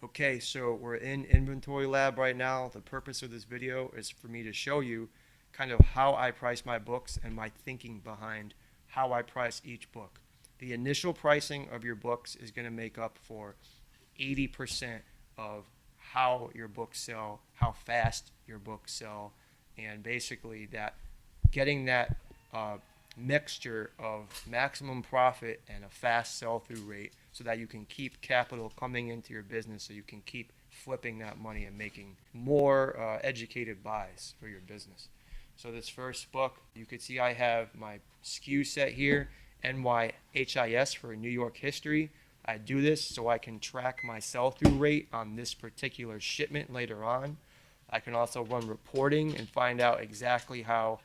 Okay, so we're in Inventory Lab right now. The purpose of this video is for me to show you kind of how I price my books and my thinking behind how I price each book. The initial pricing of your books is going to make up for 80% of how your books sell, how fast your books sell, and basically that getting that mixture of maximum profit and a fast sell-through rate so that you can keep capital coming into your business, so you can keep flipping that money and making more educated buys for your business. So this first book, you can see I have my SKU set here, NYHIS for New York history. I do this so I can track my sell-through rate on this particular shipment later on. I can also run reporting and find out exactly how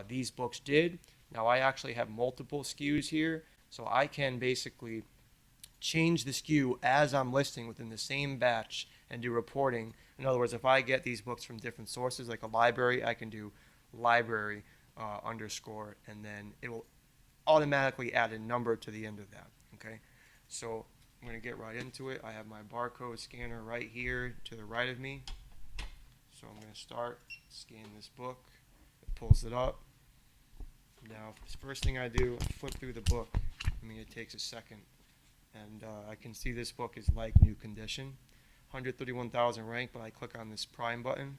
these books did. Now I actually have multiple SKUs here, so I can basically change the SKU as I'm listing within the same batch and do reporting. In other words, if I get these books from different sources, like a library, I can do library underscore, and then it will automatically add a number to the end of that. Okay, so I'm going to get right into it. I have my barcode scanner right here to the right of me. So I'm going to start, scan this book. It pulls it up. Now, the first thing I do, I flip through the book. I mean, it takes a second. And I can see this book is like new condition. 131,000 rank, but I click on this Prime button.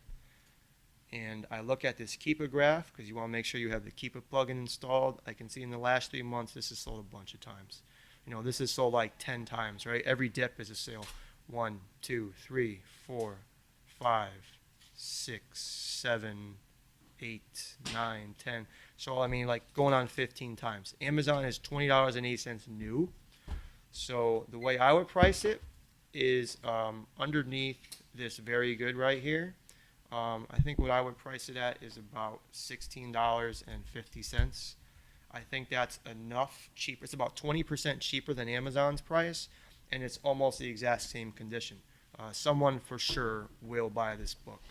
And I look at this Keeper graph, because you want to make sure you have the Keeper plugin installed. I can see in the last 3 months, this is sold a bunch of times. You know, this is sold like 10 times, right? Every dip is a sale. 1, 2, 3, 4, 5, 6, 7, 8, 9, 10. So, I mean, like going on 15 times. Amazon is $20.08 new. So the way I would price it is underneath this very good right here. I think what I would price it at is about $16.50. I think that's enough cheaper. It's about 20% cheaper than Amazon's price, and it's almost the exact same condition. Someone for sure will buy this book.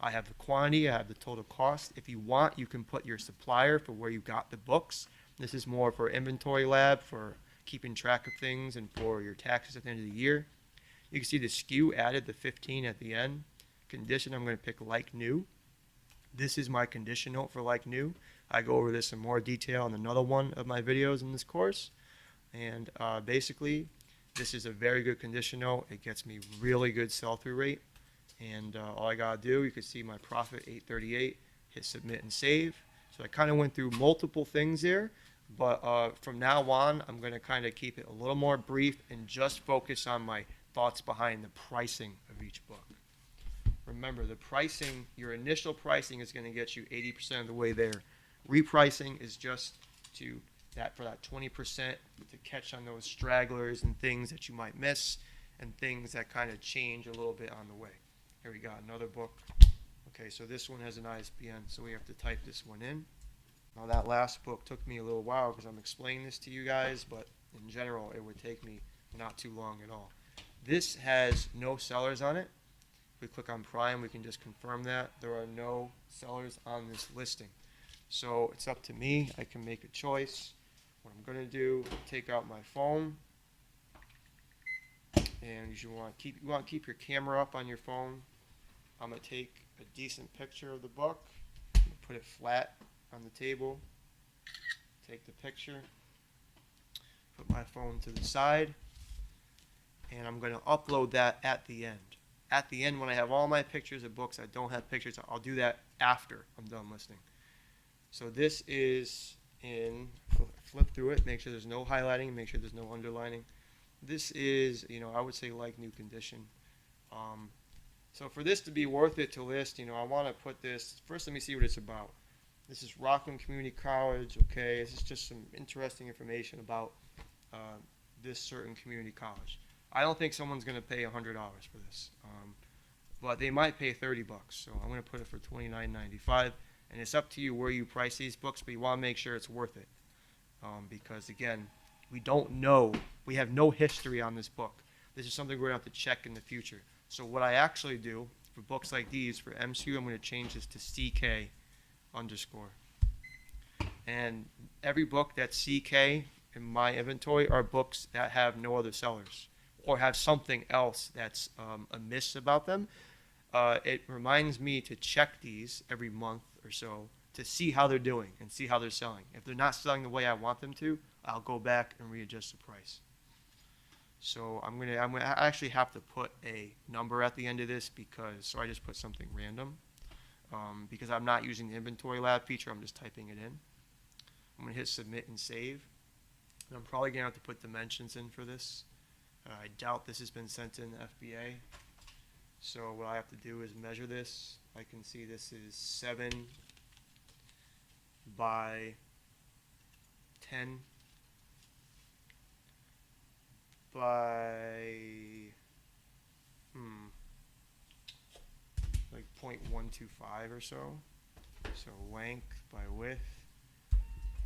I have the quantity, I have the total cost. If you want, you can put your supplier for where you got the books. This is more for Inventory Lab, for keeping track of things, and for your taxes at the end of the year. You can see the SKU added the 15 at the end. Condition, I'm going to pick like new. This is my condition note for like new. I go over this in more detail in another one of my videos in this course. And basically, this is a very good condition note. It gets me really good sell-through rate. And all I got to do, you can see my profit, 838, hit submit and save. So I kind of went through multiple things there. But from now on, I'm going to kind of keep it a little more brief and just focus on my thoughts behind the pricing of each book. Remember, the pricing, your initial pricing is going to get you 80% of the way there. Repricing is just for that 20% to catch on those stragglers and things that you might miss and things that kind of change a little bit on the way. Here we got another book. Okay, so this one has an ISBN, so we have to type this one in. Now that last book took me a little while because I'm explaining this to you guys, but in general it would take me not too long at all. This has no sellers on it. If we click on Prime, we can just confirm that there are no sellers on this listing. So it's up to me. I can make a choice. What I'm going to do, take out my phone, and you want to keep your camera up on your phone. I'm going to take a decent picture of the book, put it flat on the table, take the picture, put my phone to the side, and I'm going to upload that at the end. At the end, when I have all my pictures of books I don't have pictures, I'll do that after I'm done listing. So this is in, flip through it, make sure there's no highlighting, make sure there's no underlining. This is, I would say like new condition. So for this to be worth it to list, I want to put this, first let me see what it's about. This is Rockland Community College, okay? This is just some interesting information about this certain community college. I don't think someone's going to pay $100 for this, but they might pay $30. So I'm going to put it for $29.95, and it's up to you where you price these books, but you want to make sure it's worth it, because again, we don't know, we have no history on this book. This is something we're going to have to check in the future. So what I actually do for books like these, for MCU, I'm going to change this to CK underscore. And every book that's CK in my inventory are books that have no other sellers. or have something else that's amiss about them, it reminds me to check these every month or so to see how they're doing and see how they're selling. If they're not selling the way I want them to, I'll go back and readjust the price. So I'm gonna actually have to put a number at the end of this so I just put something random because I'm not using the inventory lab feature. I'm just typing it in. I'm gonna hit submit and save. And I'm probably gonna have to put dimensions in for this. I doubt this has been sent in FBA. So what I have to do is measure this. I can see this is 7 by 10 by like 0.125 or so. So length by width,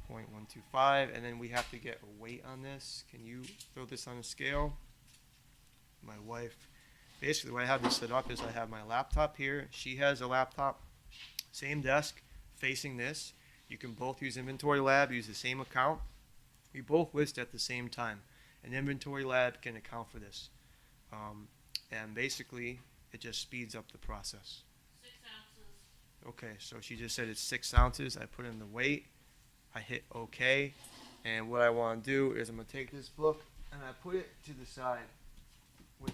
0.125, and then we have to get a weight on this. Can you throw this on a scale? My wife, basically the way I have this set up is I have my laptop here. She has a laptop, same desk, facing this. You can both use Inventory Lab, use the same account. We both list at the same time. And Inventory Lab can account for this. And basically, it just speeds up the process. 6 ounces. Okay, so she just said it's 6 ounces. I put in the weight. I hit OK. And what I want to do is I'm going to take this book and I put it to the side. With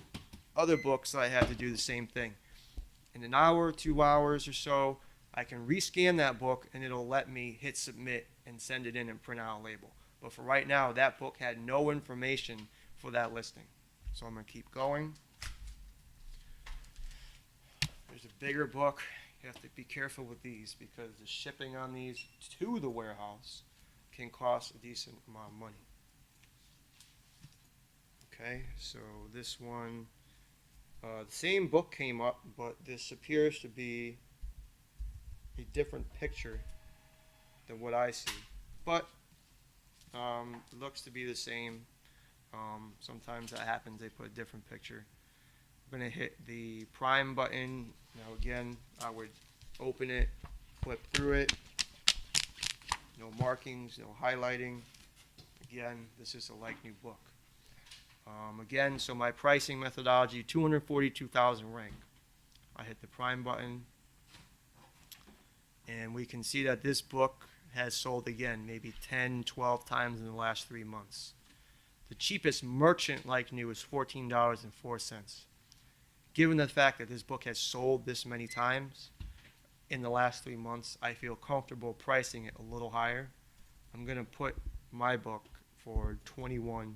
other books, I had to do the same thing. In an hour, 2 hours or so, I can rescan that book and it'll let me hit submit and send it in and print out a label. But for right now, that book had no information for that listing. So I'm going to keep going. There's a bigger book. You have to be careful with these because the shipping on these to the warehouse can cost a decent amount of money. Okay, so this one, the same book came up, but this appears to be a different picture than what I see. But it looks to be the same. Sometimes that happens, they put a different picture. I'm going to hit the prime button. Now again, I would open it, flip through it. No markings, no highlighting. Again, this is a like new book. Again, so my pricing methodology, 242,000 rank. I hit the prime button. And we can see that this book has sold again maybe 10, 12 times in the last 3 months. The cheapest merchant like new is $14.04. Given the fact that this book has sold this many times in the last 3 months, I feel comfortable pricing it a little higher. I'm going to put my book for $21.95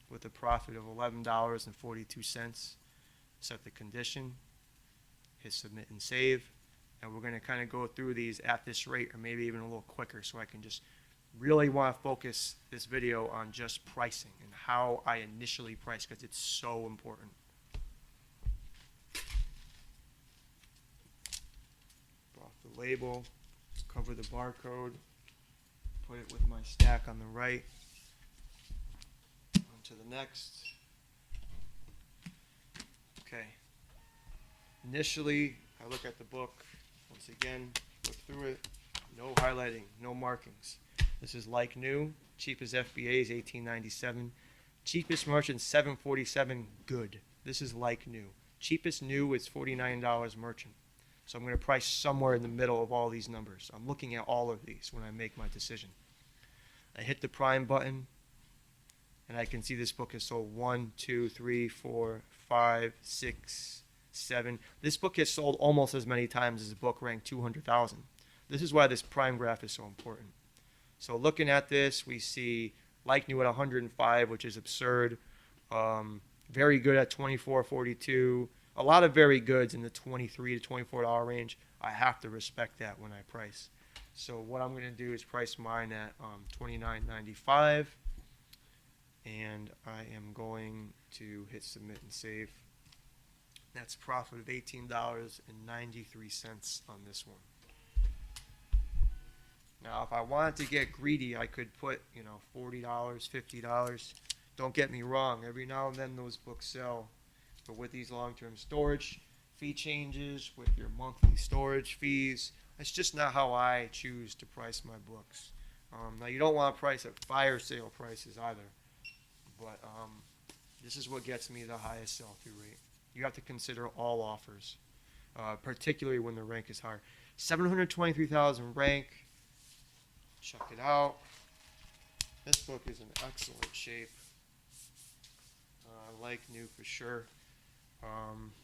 with a profit of $11.42. Set the condition, hit submit and save. And we're going to kind of go through these at this rate or maybe even a little quicker so I can just really want to focus this video on just pricing and how I initially price because it's so important. Off the label, cover the barcode, put it with my stack on the right. On to the next. Okay. Initially, I look at the book. Once again, look through it. No highlighting, no markings. This is like new. Cheapest FBA is $18.97. Cheapest merchant $7.47. Good. This is like new. Cheapest new is $49 merchant. So I'm going to price somewhere in the middle of all these numbers. I'm looking at all of these when I make my decision. I hit the prime button, and I can see this book has sold 1, 2, 3, 4, 5, 6, 7. This book has sold almost as many times as the book ranked 200,000. This is why this prime graph is so important. So looking at this, we see like new at 105, which is absurd. Very good at 24.42. A lot of very goods in the $23 to $24 range. I have to respect that when I price. So what I'm going to do is price mine at $29.95, and I am going to hit submit and save. That's a profit of $18.93 on this one. Now, if I wanted to get greedy, I could put, $40, $50. Don't get me wrong. Every now and then those books sell. But with these long-term storage fee changes, with your monthly storage fees, it's just not how I choose to price my books. Now, you don't want to price at fire sale prices either. But this is what gets me the highest sell-through rate. You have to consider all offers, particularly when the rank is higher. 723,000 rank. Check it out. This book is in excellent shape. Like new for sure.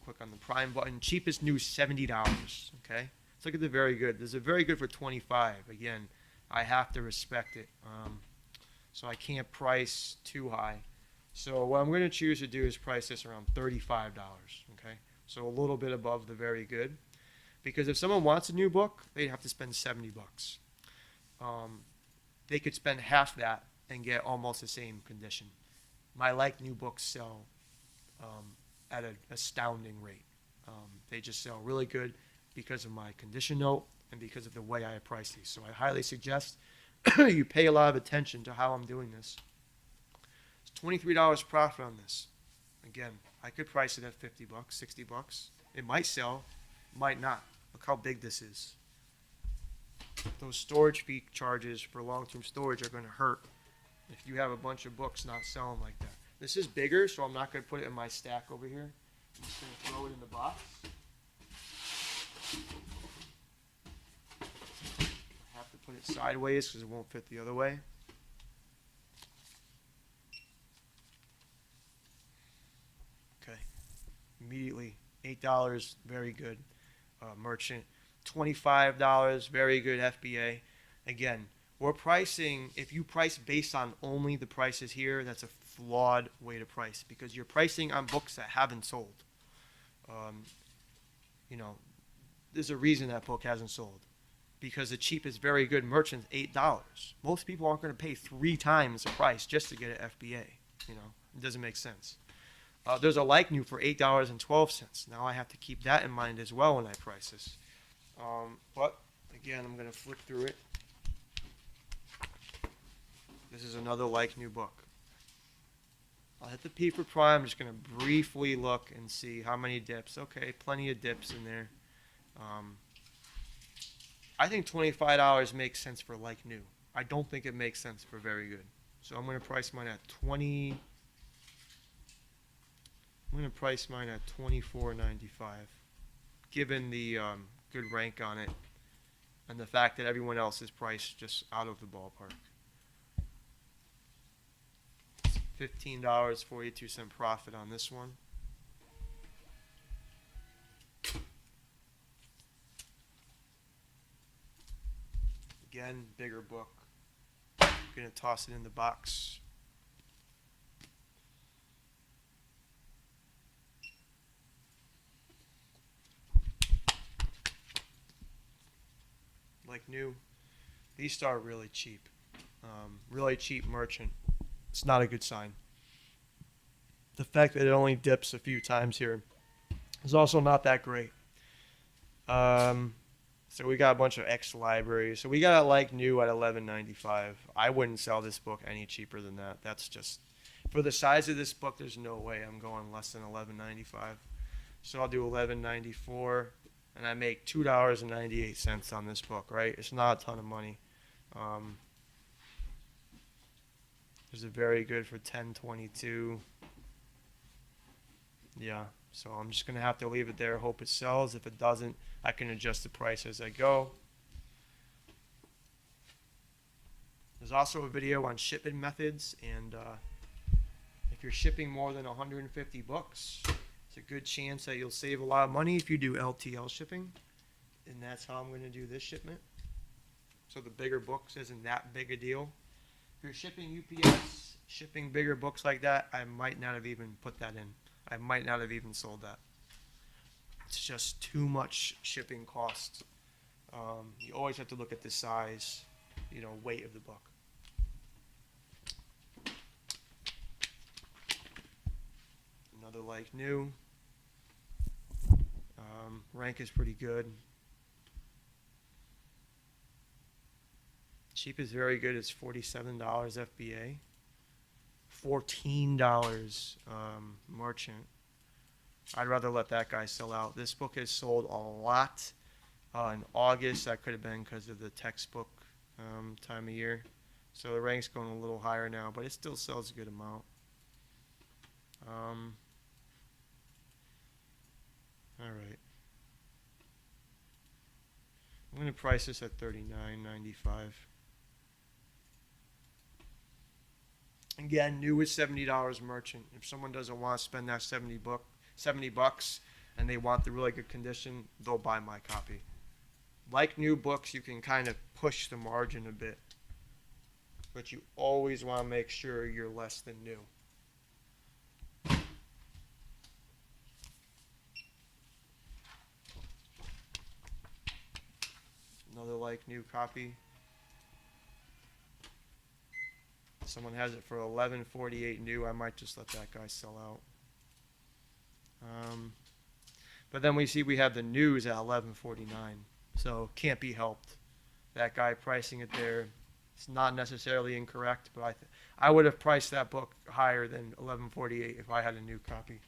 Click on the Prime button. Cheapest new $70. Okay, let's look at the very good. There's a very good for 25. Again, I have to respect it. So I can't price too high. So what I'm going to choose to do is price this around $35. Okay, so a little bit above the very good. Because if someone wants a new book, they'd have to spend 70 bucks. They could spend half that and get almost the same condition. My like new books sell at an astounding rate. They just sell really good because of my condition note and because of the way I price these. So I highly suggest you pay a lot of attention to how I'm doing this. It's $23 profit on this. Again, I could price it at 50 bucks, 60 bucks. It might sell, might not. Look how big this is. Those storage fee charges for long-term storage are going to hurt if you have a bunch of books not selling like that. This is bigger, so I'm not going to put it in my stack over here. I'm just going to throw it in the box. I have to put it sideways because it won't fit the other way. Okay. Immediately, $8, very good. Merchant. $25, very good FBA. Again, we're pricing, if you price based on only the prices here, that's a flawed way to price because you're pricing on books that haven't sold. You know, there's a reason that book hasn't sold because the cheapest very good merchant is $8. Most people aren't going to pay 3 times the price just to get an FBA. You know, it doesn't make sense. There's a like new for $8.12. Now I have to keep that in mind as well when I price this. But again, I'm going to flip through it. This is another like new book. I'll hit the P for Prime. I'm just going to briefly look and see how many dips. Okay, plenty of dips in there. I think $25 makes sense for like new. I don't think it makes sense for very good. So I'm going to price mine at $24.95, given the good rank on it and the fact that everyone else is priced just out of the ballpark. $15.42 profit on this one. Again, bigger book. I'm gonna toss it in the box. Like new. These start really cheap. Really cheap merchant. It's not a good sign. The fact that it only dips a few times here is also not that great. So we got a bunch of X libraries. So we got a like new at $11.95. I wouldn't sell this book any cheaper than that. That's just, for the size of this book, there's no way I'm going less than $11.95. So I'll do $11.94, and I make $2.98 on this book, right? It's not a ton of money. There's a very good for $10.22. Yeah, so I'm just going to have to leave it there, hope it sells. If it doesn't, I can adjust the price as I go. There's also a video on shipping methods, and if you're shipping more than 150 books, it's a good chance that you'll save a lot of money if you do LTL shipping, and that's how I'm going to do this shipment. So the bigger books isn't that big a deal. If you're shipping UPS, shipping bigger books like that, I might not have even put that in. I might not have even sold that. It's just too much shipping cost. You always have to look at the size, weight of the book. Another like new. Rank is pretty good. Cheap is very good. It's $47 FBA. $14 merchant. I'd rather let that guy sell out. This book has sold a lot in August. That could have been because of the textbook time of year. So the rank's going a little higher now, but it still sells a good amount. All right. I'm gonna price this at $39.95. Again, new is $70 merchant. If someone doesn't want to spend that 70 bucks, and they want the really good condition, they'll buy my copy. Like new books, you can kind of push the margin a bit, but you always want to make sure you're less than new. Another like new copy. If someone has it for $11.48 new, I might just let that guy sell out. But then we see we have the news at $11.49, so can't be helped. That guy pricing it there, it's not necessarily incorrect, but I would have priced that book higher than $11.48 if I had a new copy.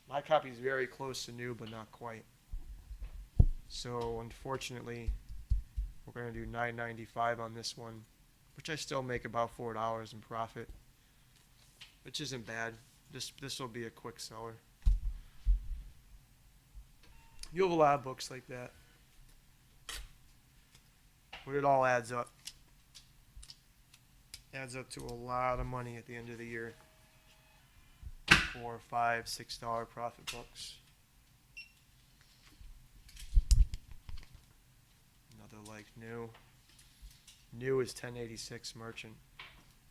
My copy is very close to new, but not quite. So unfortunately, we're going to do $9.95 on this one, which I still make about $4 in profit, which isn't bad. This will be a quick seller. You have a lot of books like that, but it all adds up. Adds up to a lot of money at the end of the year. $4, $5, $6 profit books. Another like new. New is 1086 merchant.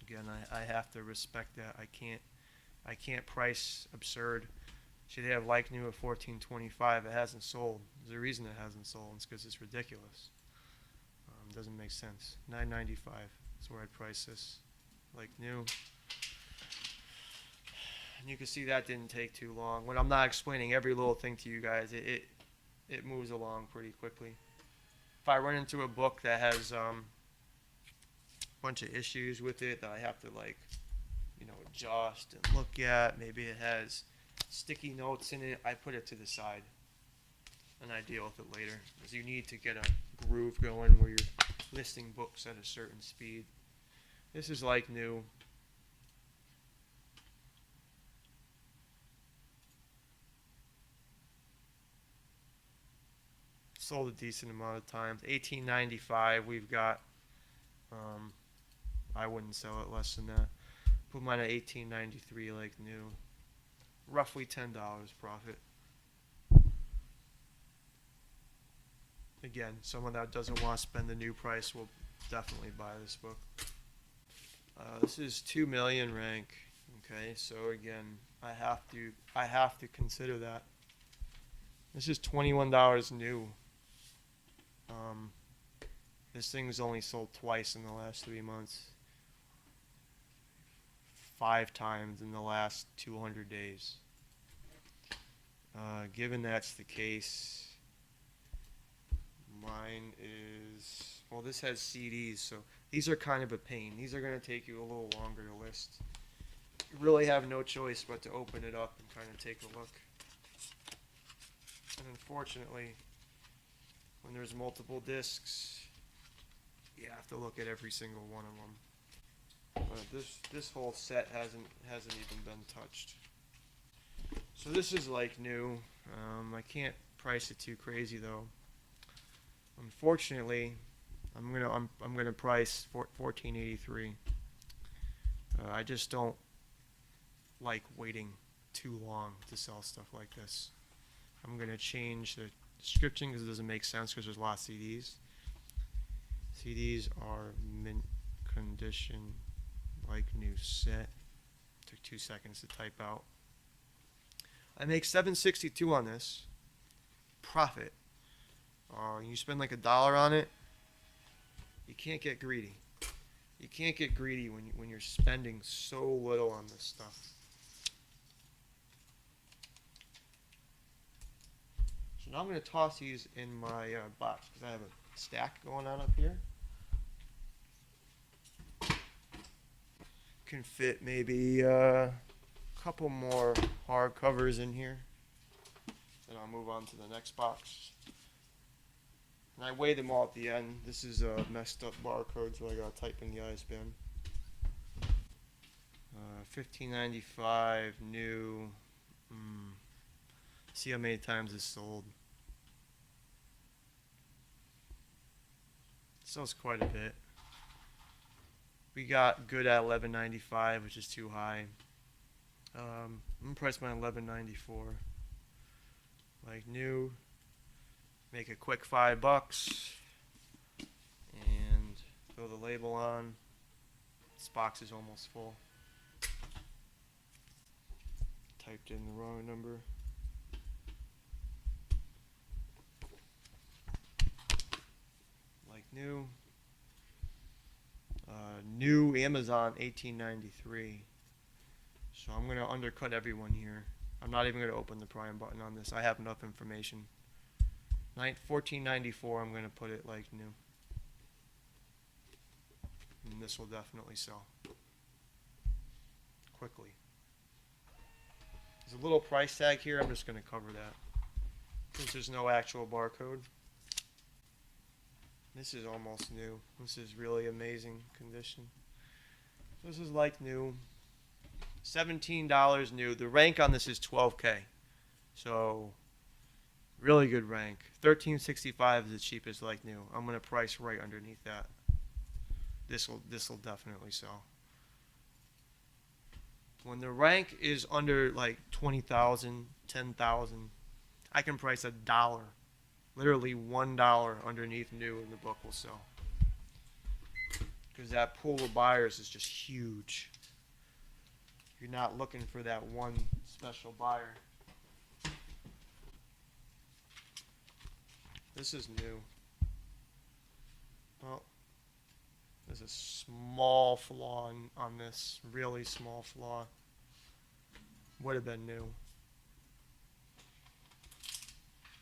Again, I have to respect that. I can't price absurd. Should they have like new at 1425? It hasn't sold. There's a reason it hasn't sold. It's because it's ridiculous. Doesn't make sense. $9.95 is where I'd price this. Like new. And you can see that didn't take too long. When I'm not explaining every little thing to you guys, it moves along pretty quickly. If I run into a book that has a bunch of issues with it that I have to adjust and look at, maybe it has sticky notes in it, I put it to the side and I deal with it later, because you need to get a groove going where you're listing books at a certain speed. This is like new. Sold a decent amount of times. $18.95 we've got. I wouldn't sell it less than that. Put mine at $18.93 like new. Roughly $10 profit. Again, someone that doesn't want to spend the new price will definitely buy this book. This is 2 million rank. Okay, so again, I have to consider that. This is $21 new. This thing's only sold twice in the last 3 months. 5 times in the last 200 days. Given that's the case, mine is, well, this has CDs, so these are kind of a pain. These are going to take you a little longer to list. You really have no choice but to open it up and kind of take a look. And unfortunately, when there's multiple discs, you have to look at every single one of them. But this whole set hasn't even been touched. So this is like new. I can't price it too crazy though. Unfortunately, I'm gonna price $14.83. I just don't like waiting too long to sell stuff like this. I'm gonna change the description because it doesn't make sense because there's a lot of CDs. CDs are mint condition, like new set. Took 2 seconds to type out. I make $7.62 on this. Profit. You spend like $1 on it. You can't get greedy. You can't get greedy when you're spending so little on this stuff. So now I'm going to toss these in my box because I have a stack going on up here. Can fit maybe a couple more hardcovers in here. Then I'll move on to the next box. And I weigh them all at the end. This is a messed up barcode, so I gotta type in the ISBN. $15.95 new. See how many times it's sold. Sells quite a bit. We got good at $11.95, which is too high. I'm gonna price mine $11.94. Like new. Make a quick $5 and throw the label on. This box is almost full. Typed in the wrong number. Like new. New Amazon $18.93. So I'm gonna undercut everyone here. I'm not even gonna open the Prime button on this. I have enough information. $14.94. I'm gonna put it like new. And this will definitely sell quickly. There's a little price tag here. I'm just going to cover that since there's no actual barcode. This is almost new. This is really amazing condition. This is like new. $17 new. The rank on this is 12K. So really good rank. $13.65 is the cheapest like new. I'm going to price right underneath that. This will definitely sell. When the rank is under like 20,000, 10,000, I can price $1. Literally $1 underneath new and the book will sell. Because that pool of buyers is just huge. You're not looking for that one special buyer. This is new. Well, there's a small flaw on this, really small flaw. Would have been new.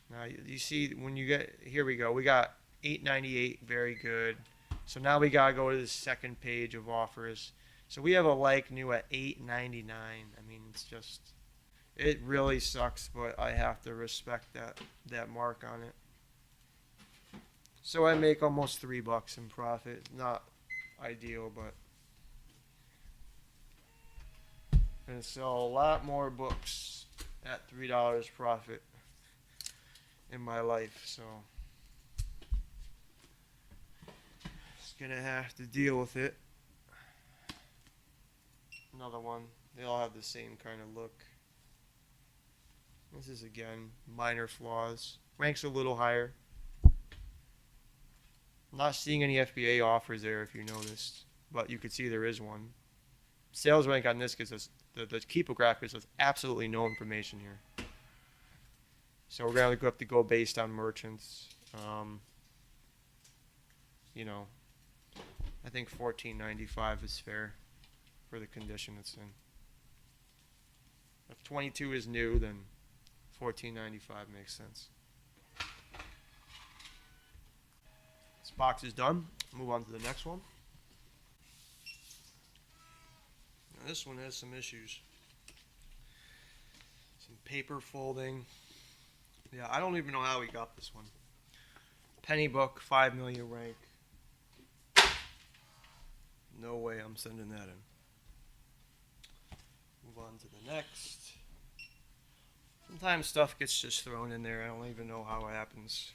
Now you see when you get, here we go, we got $8.98, very good. So now we gotta go to the second page of offers. So we have a like new at $8.99. I mean, it's just, it really sucks, but I have to respect that mark on it. So I make almost $3 in profit. Not ideal, but I'm gonna sell a lot more books at $3 profit in my life, so just gonna have to deal with it. Another one. They all have the same kind of look. This is again minor flaws. Ranks a little higher. Not seeing any FBA offers there if you noticed, but you could see there is one. Sales rank on this gives us, the keepograph gives us absolutely no information here. So we're going to have to go based on merchants. You know, I think $14.95 is fair for the condition it's in. If 22 is new, then $14.95 makes sense. This box is done. Move on to the next one. Now this one has some issues. Some paper folding. Yeah, I don't even know how we got this one. Penny book, 5 million rank. No way I'm sending that in. Move on to the next. Sometimes stuff gets just thrown in there. I don't even know how it happens.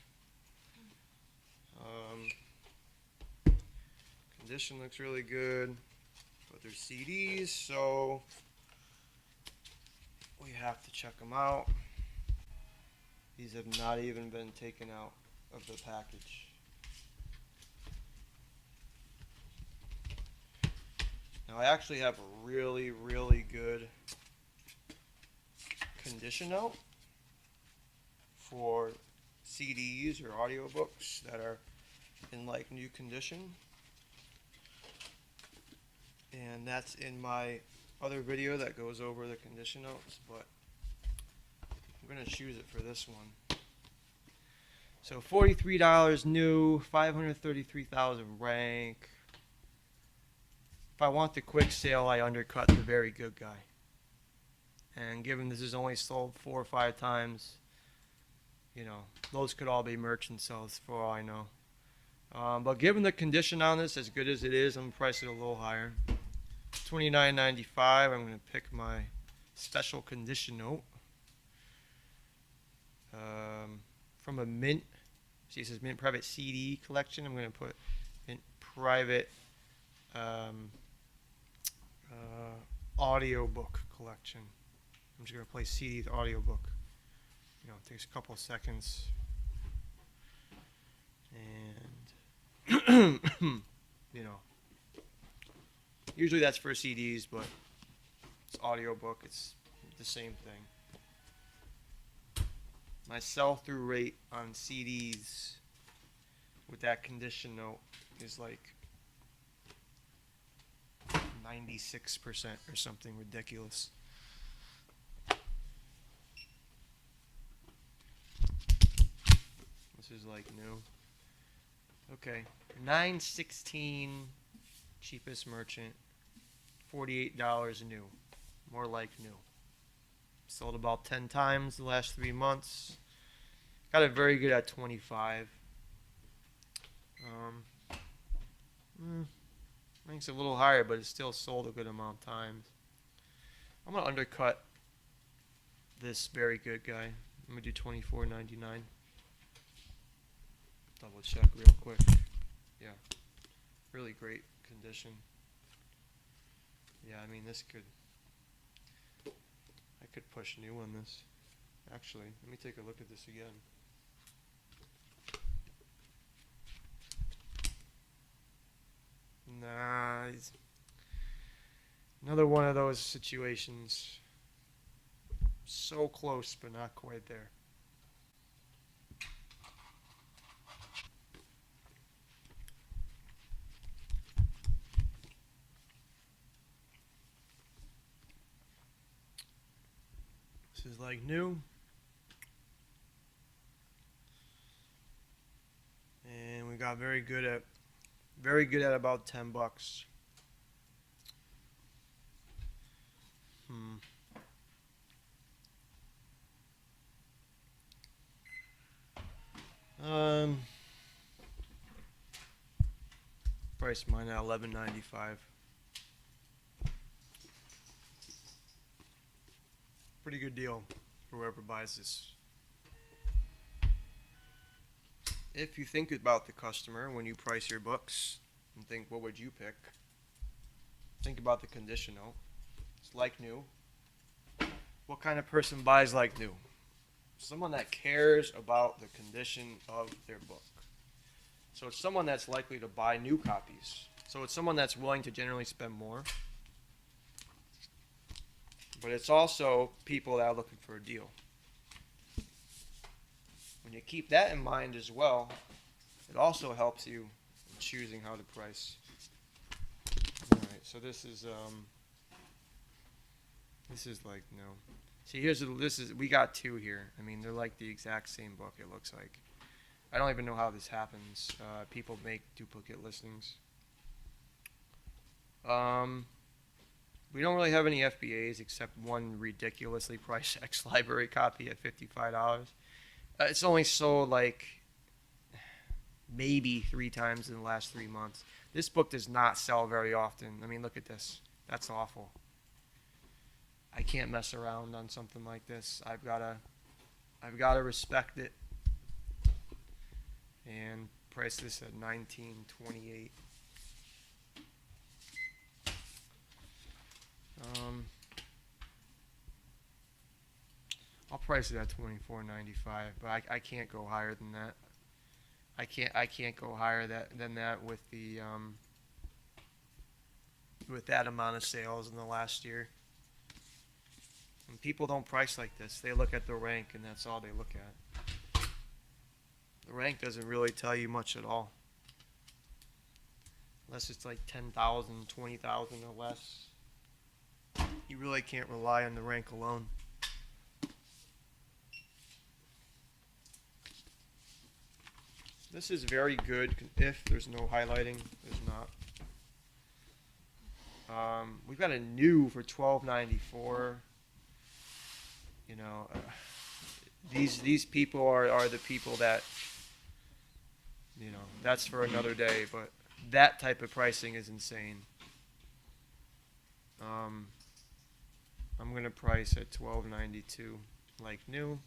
Condition looks really good, but they're CDs, so we have to check them out. These have not even been taken out of the package. Now I actually have a really, really good condition note for CDs or audiobooks that are in like new condition. And that's in my other video that goes over the condition notes, but I'm going to choose it for this one. So $43 new, 533,000 rank. If I want the quick sale, I undercut the very good guy. And given this is only sold 4 or 5 times, you know, those could all be merchant sales for all I know. But given the condition on this, as good as it is, I'm going to price it a little higher. $29.95. I'm going to pick my special condition note from a Mint. See, it says Mint Private CD collection. I'm going to put Mint Private audiobook collection. I'm just going to play CD with audiobook. You know, it takes a couple of seconds. And, you know, usually that's for CDs, but it's audiobook. It's the same thing. My sell-through rate on CDs with that condition note is like 96% or something ridiculous. This is like new. Okay, 916 cheapest merchant, $48 new, more like new. Sold about 10 times the last 3 months. Got it very good at 25. Ranks a little higher, but it's still sold a good amount of times. I'm gonna undercut this very good guy. I'm gonna do $24.99. Double check real quick. Yeah, really great condition. Yeah, I mean this could. I could push new on this. Actually, let me take a look at this again. Nah, it's another one of those situations. So close, but not quite there. This is like new. And we got very good at about $10. Price mine at $11.95. Pretty good deal for whoever buys this. If you think about the customer when you price your books and think, what would you pick? Think about the condition note. It's like new. What kind of person buys like new? Someone that cares about the condition of their book. So it's someone that's likely to buy new copies. So it's someone that's willing to generally spend more. But it's also people that are looking for a deal. When you keep that in mind as well, it also helps you in choosing how to price. Alright, so this is like no. See, we got two here. I mean, they're like the exact same book, it looks like. I don't even know how this happens. People make duplicate listings. We don't really have any FBAs except one ridiculously priced X library copy at $55. It's only sold like maybe 3 times in the last 3 months. This book does not sell very often. I mean, look at this. That's awful. I can't mess around on something like this. I've gotta respect it and price this at $19.28. I'll price it at $24.95, but I can't go higher than that. I can't go higher than that with the with that amount of sales in the last year. And people don't price like this. They look at the rank, and that's all they look at. The rank doesn't really tell you much at all, unless it's like 10,000, 20,000 or less. You really can't rely on the rank alone. This is very good if there's no highlighting. There's not. We've got a new for $12.94. You know, these people are the people that, you know, that's for another day. But that type of pricing is insane. I'm gonna price at $12.92 like new.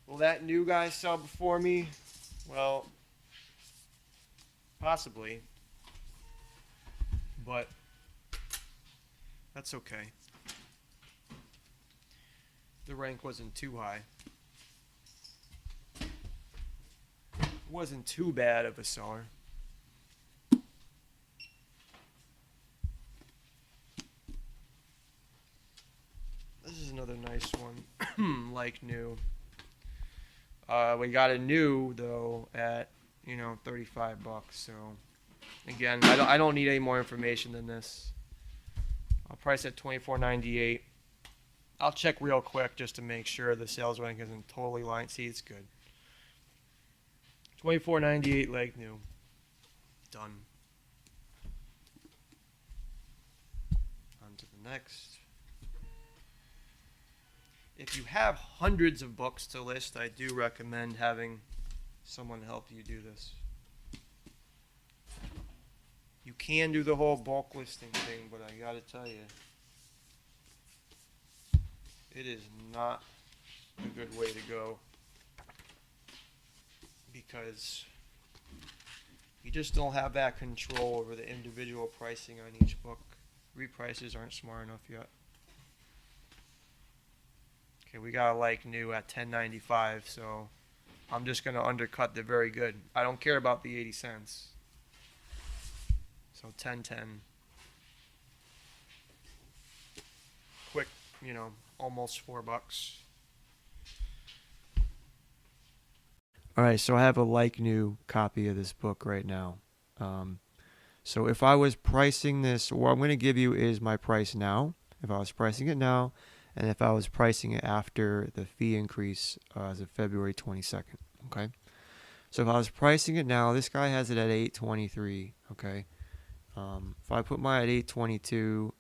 Will that new guy sell before me? Well, possibly, but that's okay. The rank wasn't too high. It wasn't too bad of a seller. This is another nice one, like new. We got a new though at 35 bucks. So again, I don't need any more information than this. I'll price at $24.98. I'll check real quick just to make sure the sales rank isn't totally lying. See, it's good. $24.98 like new. Done. On to the next. If you have hundreds of books to list, I do recommend having someone help you do this. You can do the whole bulk listing thing, but I gotta tell you, it is not a good way to go, because you just don't have that control over the individual pricing on each book. Reprices aren't smart enough yet. Okay, we got a like new at $10.95, so I'm just gonna undercut the very good. I don't care about the 80 cents. So $10.10. Quick, almost $4. All right, so I have a like new copy of this book right now. So if I was pricing this, what I'm going to give you is my price now. If I was pricing it now, and if I was pricing it after the fee increase as of February 22nd, okay? So if I was pricing it now, this guy has it at $8.23, okay? If I put mine at $8.22,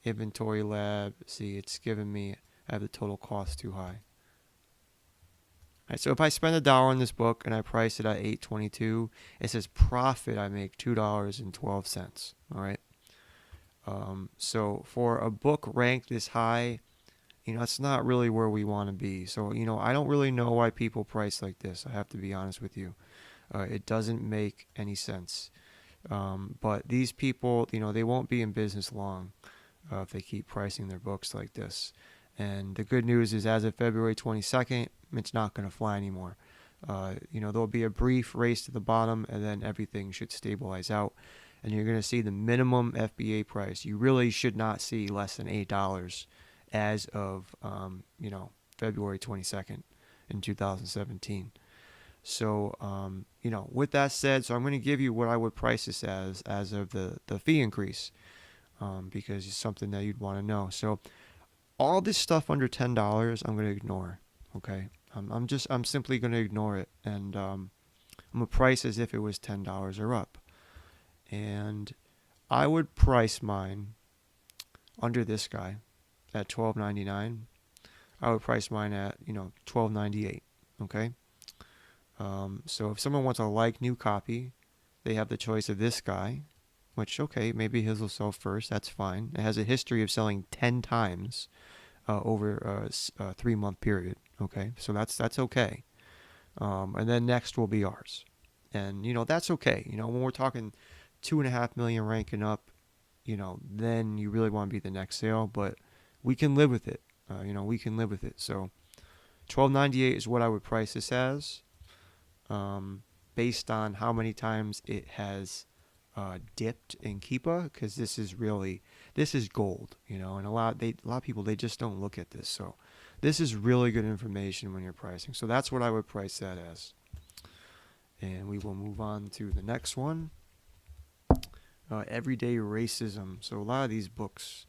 inventory lab, see, it's giving me, I have the total cost too high. All right, so if I spend $1 on this book and I price it at $8.22, it says profit I make $2.12. All right. So for a book ranked this high, it's not really where we want to be. So I don't really know why people price like this. I have to be honest with you. It doesn't make any sense. But these people, they won't be in business long if they keep pricing their books like this. And the good news is, as of February 22nd, it's not going to fly anymore. There'll be a brief race to the bottom, and then everything should stabilize out. And you're going to see the minimum FBA price. You really should not see less than $8 as of, February 22nd in 2017. So, with that said, so I'm going to give you what I would price this as of the fee increase, because it's something that you'd want to know. So all this stuff under $10, I'm going to ignore. Okay. I'm simply going to ignore it. And, I'm going to price as if it was $10 or up. And I would price mine under this guy at $12.99. I would price mine at, $12.98. Okay. So if someone wants a like new copy, they have the choice of this guy, which, okay, maybe his will sell first. That's fine. It has a history of selling 10 times over a 3-month period. Okay, so that's okay. And then next will be ours. And, that's okay. When we're talking 2.5 million ranking up, then you really want to be the next sale. But we can live with it. We can live with it. So $12.98 is what I would price this as. Based on how many times it has dipped in Keepa, because this is gold, and a lot of people, they just don't look at this. So this is really good information when you're pricing. So that's what I would price that as. And we will move on to the next one. Everyday Racism. So a lot of these books,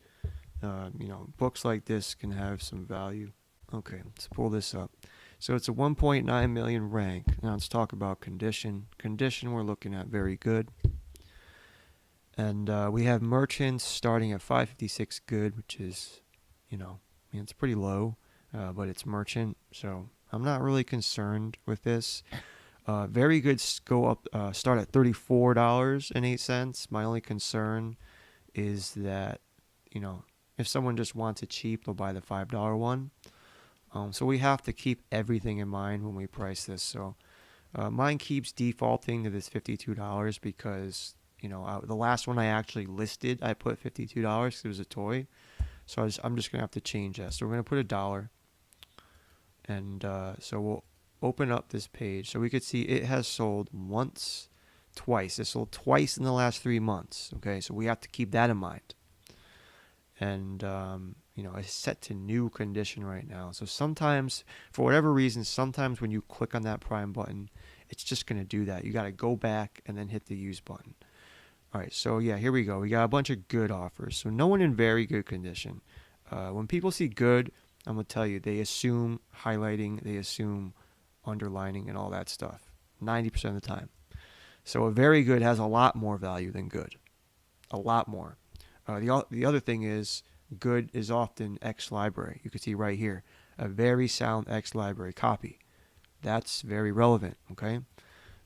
books like this can have some value. Okay, let's pull this up. So it's a 1.9 million rank. Now let's talk about condition. Condition we're looking at very good. And we have merchants starting at 556 good, which is, it's pretty low, but it's merchant. So I'm not really concerned with this. Very good go up, start at $34.08. My only concern is that, if someone just wants it cheap, they'll buy the $5 one. So we have to keep everything in mind when we price this. So mine keeps defaulting to this $52 because, the last one I actually listed, I put $52 because it was a toy. So I'm just going to have to change that. So we're going to put $1. And so we'll open up this page. So we could see it has sold once, twice. It sold twice in the last 3 months. Okay, so we have to keep that in mind. And, it's set to new condition right now. So sometimes, for whatever reason, sometimes when you click on that Prime button, it's just going to do that. You got to go back and then hit the use button. All right, so yeah, here we go. We got a bunch of good offers. So no one in very good condition. When people see good, I'm going to tell you, they assume highlighting, they assume underlining and all that stuff 90% of the time. So a very good has a lot more value than good. A lot more. The other thing is good is often X library. You can see right here, a very sound X library copy. That's very relevant, okay?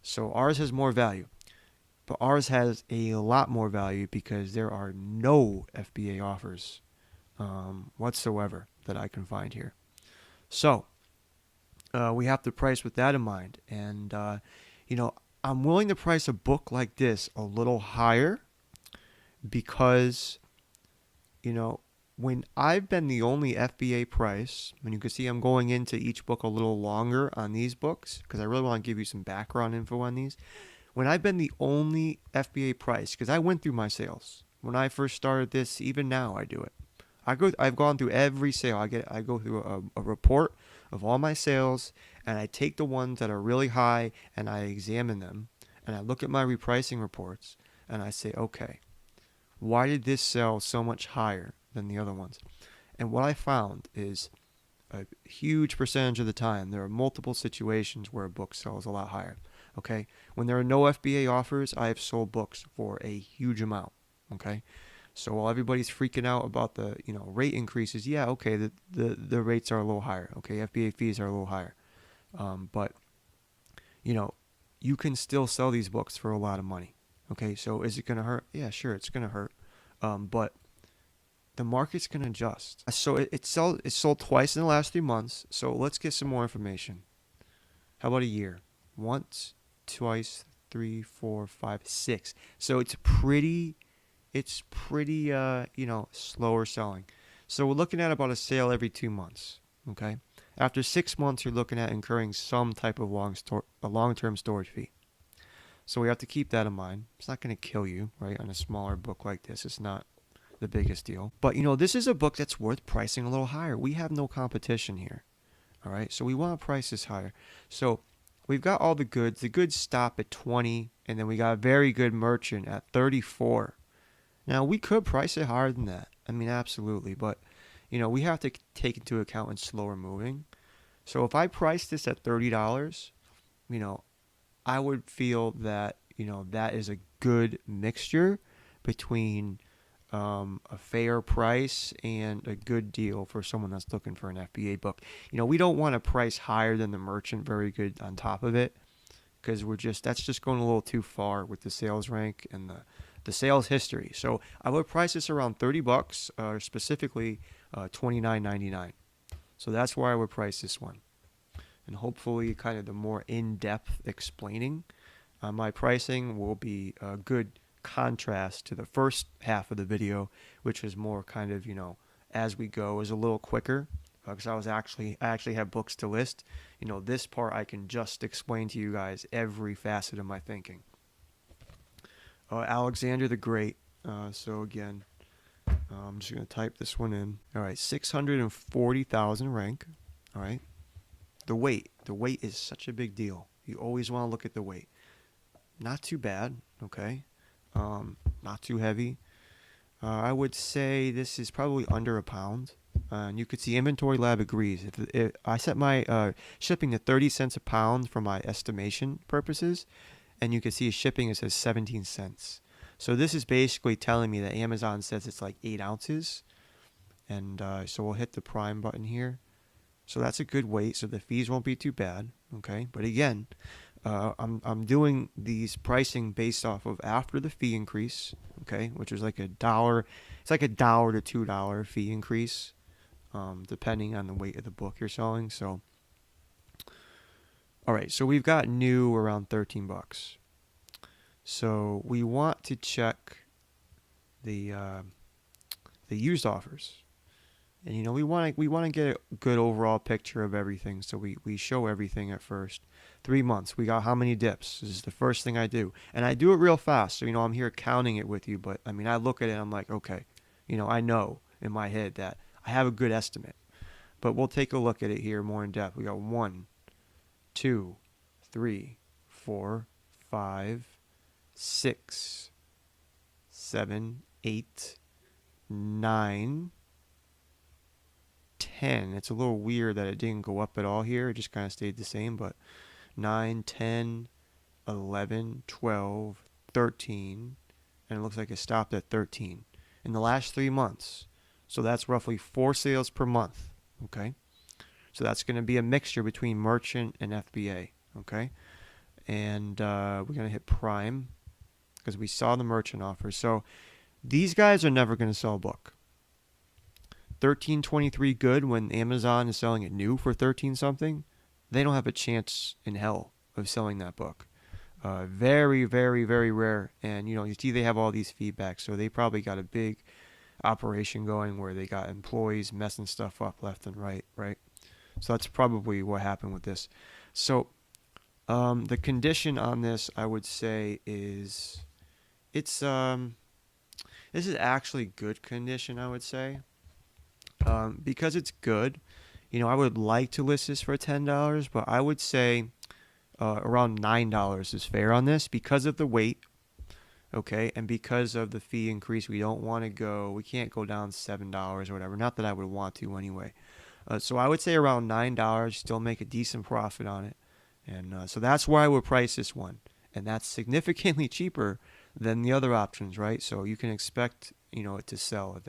So ours has more value. But ours has a lot more value because there are no FBA offers whatsoever that I can find here. So we have to price with that in mind. And, I'm willing to price a book like this a little higher because, when I've been the only FBA price, and you can see I'm going into each book a little longer on these books because I really want to give you some background info on these. When I've been the only FBA price, because I went through my sales. When I first started this, even now I do it. I've gone through every sale. I go through a report of all my sales, and I take the ones that are really high, and I examine them, and I look at my repricing reports, and I say, okay, why did this sell so much higher than the other ones? And what I found is a huge percentage of the time, there are multiple situations where a book sells a lot higher. Okay, when there are no FBA offers, I have sold books for a huge amount. Okay, so while everybody's freaking out about the rate increases, yeah, okay, the rates are a little higher. Okay, FBA fees are a little higher, but you can still sell these books for a lot of money. Okay, so is it gonna hurt? Yeah, sure, it's gonna hurt, but the market's gonna adjust. So it sold twice in the last 3 months. So let's get some more information. How about a year? Once, twice, 3, 4, 5, 6. So it's pretty slower selling. So we're looking at about a sale every 2 months. Okay. After 6 months, you're looking at incurring some type of long-term storage fee. So we have to keep that in mind. It's not going to kill you, right? On a smaller book like this, it's not the biggest deal. But this is a book that's worth pricing a little higher. We have no competition here. All right. So we want to price this higher. So we've got all the goods. The goods stop at 20, and then we got a very good merchant at 34. Now, we could price it higher than that. I mean, absolutely. But, we have to take into account it's slower moving. So if I price this at $30, I would feel that, that is a good mixture between a fair price and a good deal for someone that's looking for an FBA book. We don't want to price higher than the merchant very good on top of it because that's just going a little too far with the sales rank and the sales history. So I would price this around $30, specifically $29.99. So that's where I would price this one. And hopefully kind of the more in-depth explaining my pricing will be a good contrast to the first half of the video, which was more kind of, as we go, is a little quicker because I actually have books to list. This part I can just explain to you guys every facet of my thinking. Alexander the Great. So again, I'm just going to type this one in. All right, 640,000 rank. All right. The weight is such a big deal. You always want to look at the weight. Not too bad, okay? Not too heavy. I would say this is probably under a pound. And you could see Inventory Lab agrees. If I set my shipping to 30 cents a pound for my estimation purposes, and you can see shipping, it says 17 cents. So this is basically telling me that Amazon says it's like 8 ounces. And so we'll hit the Prime button here. So that's a good weight, so the fees won't be too bad, okay? But again, I'm doing these pricing based off of after the fee increase, okay, which is like $1. It's like $1 to $2 fee increase, depending on the weight of the book you're selling. So, all right, so we've got new around 13 bucks. So we want to check the used offers. And we want to get a good overall picture of everything, so we show everything at first. 3 months, we got how many dips? This is the first thing I do, and I do it real fast. So I'm here counting it with you, but I mean I look at it and I'm like, okay, I know in my head that I have a good estimate. But we'll take a look at it here more in depth. We got 1, 2, 3, 4, 5, 6, 7, 8, 9, 10. It's a little weird that it didn't go up at all here. It just kind of stayed the same, but 9, 10, 11, 12, 13, and it looks like it stopped at 13 in the last 3 months. So that's roughly 4 sales per month, okay? So that's going to be a mixture between merchant and FBA, okay? And we're going to hit prime because we saw the merchant offer. So these guys are never going to sell a book. 1323 good when Amazon is selling it new for 13 something. They don't have a chance in hell of selling that book. Very, very, very rare. And you see they have all these feedbacks, so they probably got a big operation going where they got employees messing stuff up left and right, right? So that's probably what happened with this. So the condition on this, I would say, is this is actually good condition, I would say. Because it's good, I would like to list this for $10, but I would say around $9 is fair on this because of the weight, okay, and because of the fee increase. We can't go down $7 or whatever. Not that I would want to anyway. So I would say around $9, still make a decent profit on it, and so that's where I would price this one, and that's significantly cheaper than the other options, right? So you can expect it to sell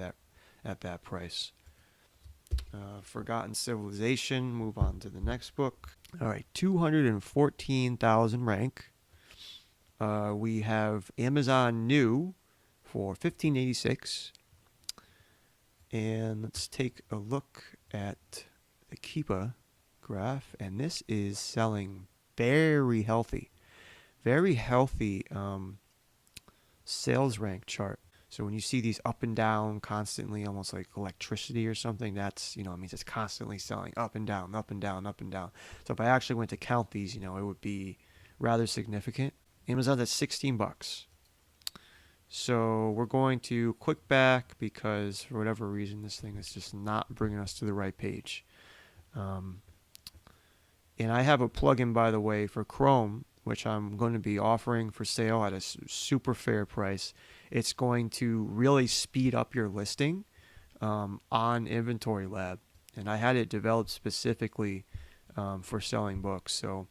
at that price. Forgotten Civilization. Move on to the next book. All right, 214,000 rank. We have Amazon new for $15.86. And let's take a look at the Keepa graph. And this is selling very healthy. Very healthy sales rank chart. So when you see these up and down constantly, almost like electricity or something, that's, it means it's constantly selling up and down, up and down, up and down. So if I actually went to count these, it would be rather significant. Amazon's at 16 bucks. So we're going to click back because for whatever reason, this thing is just not bringing us to the right page. And I have a plugin, by the way, for Chrome, which I'm going to be offering for sale at a super fair price. It's going to really speed up your listing on Inventory Lab. And I had it developed specifically for selling books. So,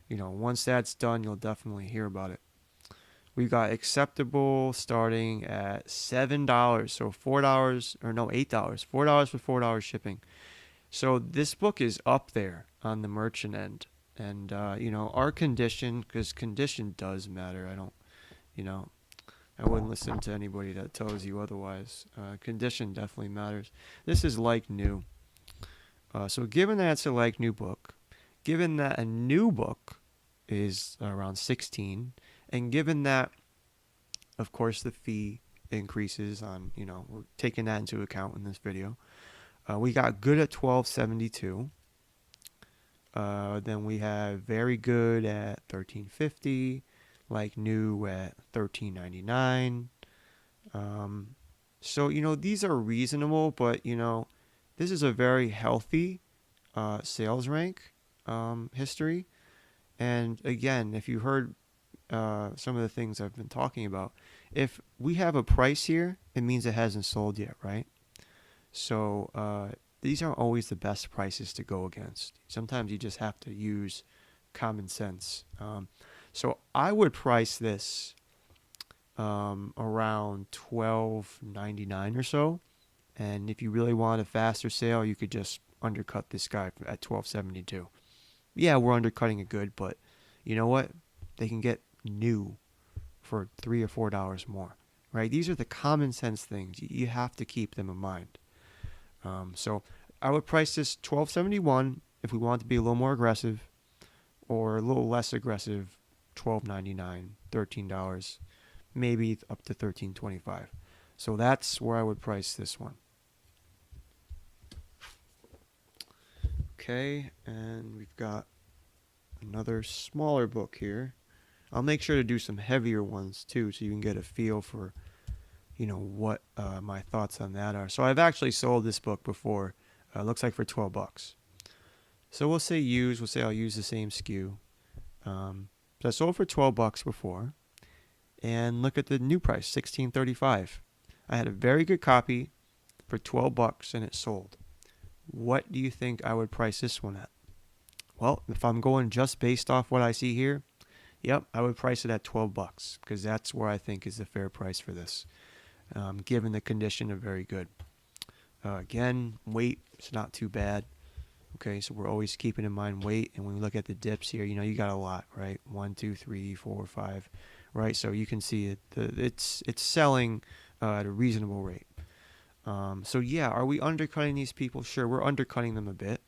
once that's done, you'll definitely hear about it. We've got acceptable starting at $7. So $4, or no, $8. $4 for $4 shipping. So this book is up there on the merchant end. And, our condition, because condition does matter. I wouldn't listen to anybody that tells you otherwise. Condition definitely matters. This is like new. So given that it's a like new book, given that a new book is around 16, and given that, of course, the fee increases on, we're taking that into account in this video. We got good at $12.72. Then we have very good at $13.50, like new at $13.99. So these are reasonable, but this is a very healthy sales rank history. And again, if you heard some of the things I've been talking about, if we have a price here, it means it hasn't sold yet, right? So these aren't always the best prices to go against. Sometimes you just have to use common sense. So I would price this around $12.99 or so. And if you really want a faster sale, you could just undercut this guy at $12.72. Yeah, we're undercutting it good, but you know what? They can get new for $3 or $4 more, right? These are the common sense things. You have to keep them in mind. So I would price this $12.71 if we want to be a little more aggressive, or a little less aggressive, $12.99, $13, maybe up to $13.25. So that's where I would price this one. Okay, and we've got another smaller book here. I'll make sure to do some heavier ones too, so you can get a feel for, what my thoughts on that are. So I've actually sold this book before. Looks like for $12. So we'll say use. We'll say I'll use the same SKU. So I sold for $12 before, and look at the new price, $16.35. I had a very good copy for $12, and it sold. What do you think I would price this one at? Well, if I'm going just based off what I see here, yep, I would price it at $12 because that's where I think is the fair price for this, given the condition of very good. Again, weight is not too bad. Okay, so we're always keeping in mind weight, and when we look at the dips here, you got a lot, right? 1, 2, 3, 4, 5, right? So you can see it's selling at a reasonable rate. So yeah, are we undercutting these people? Sure, we're undercutting them a bit.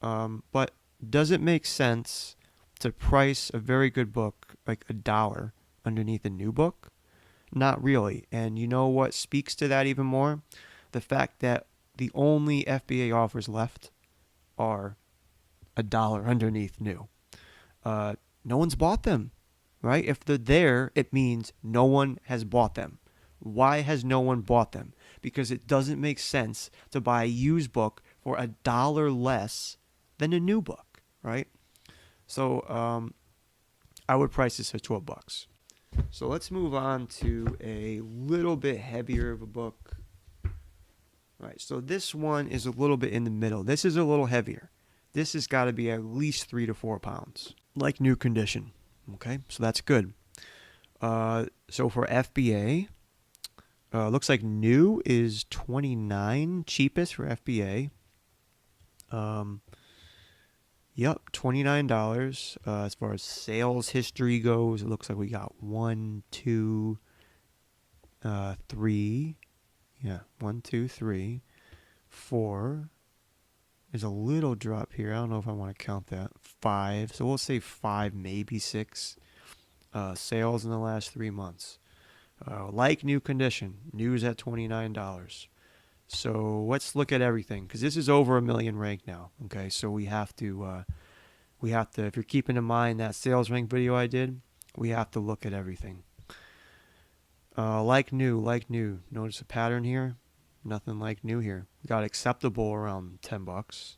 But does it make sense to price a very good book like $1 underneath a new book? Not really. And you know what speaks to that even more? The fact that the only FBA offers left are $1 underneath new. No one's bought them, right? If they're there, it means no one has bought them. Why has no one bought them? Because it doesn't make sense to buy a used book for $1 less than a new book, right? So I would price this at $12. So let's move on to a little bit heavier of a book. All right, so this one is a little bit in the middle. This is a little heavier. This has got to be at least 3 to 4 pounds, like new condition. Okay, so that's good. So for FBA, looks like new is $29, cheapest for FBA. Yep, $29. As far as sales history goes, it looks like we got 1, 2, 3. Yeah, 1, 2, 3, 4. There's a little drop here. I don't know if I want to count that. 5. So we'll say 5, maybe 6. Sales in the last 3 months. Like new condition. News at $29. So let's look at everything, because this is over 1 million ranked now. Okay, so we have to, if you're keeping in mind that sales rank video I did, we have to look at everything. Like new. Notice a pattern here? Nothing like new here. We got acceptable around $10.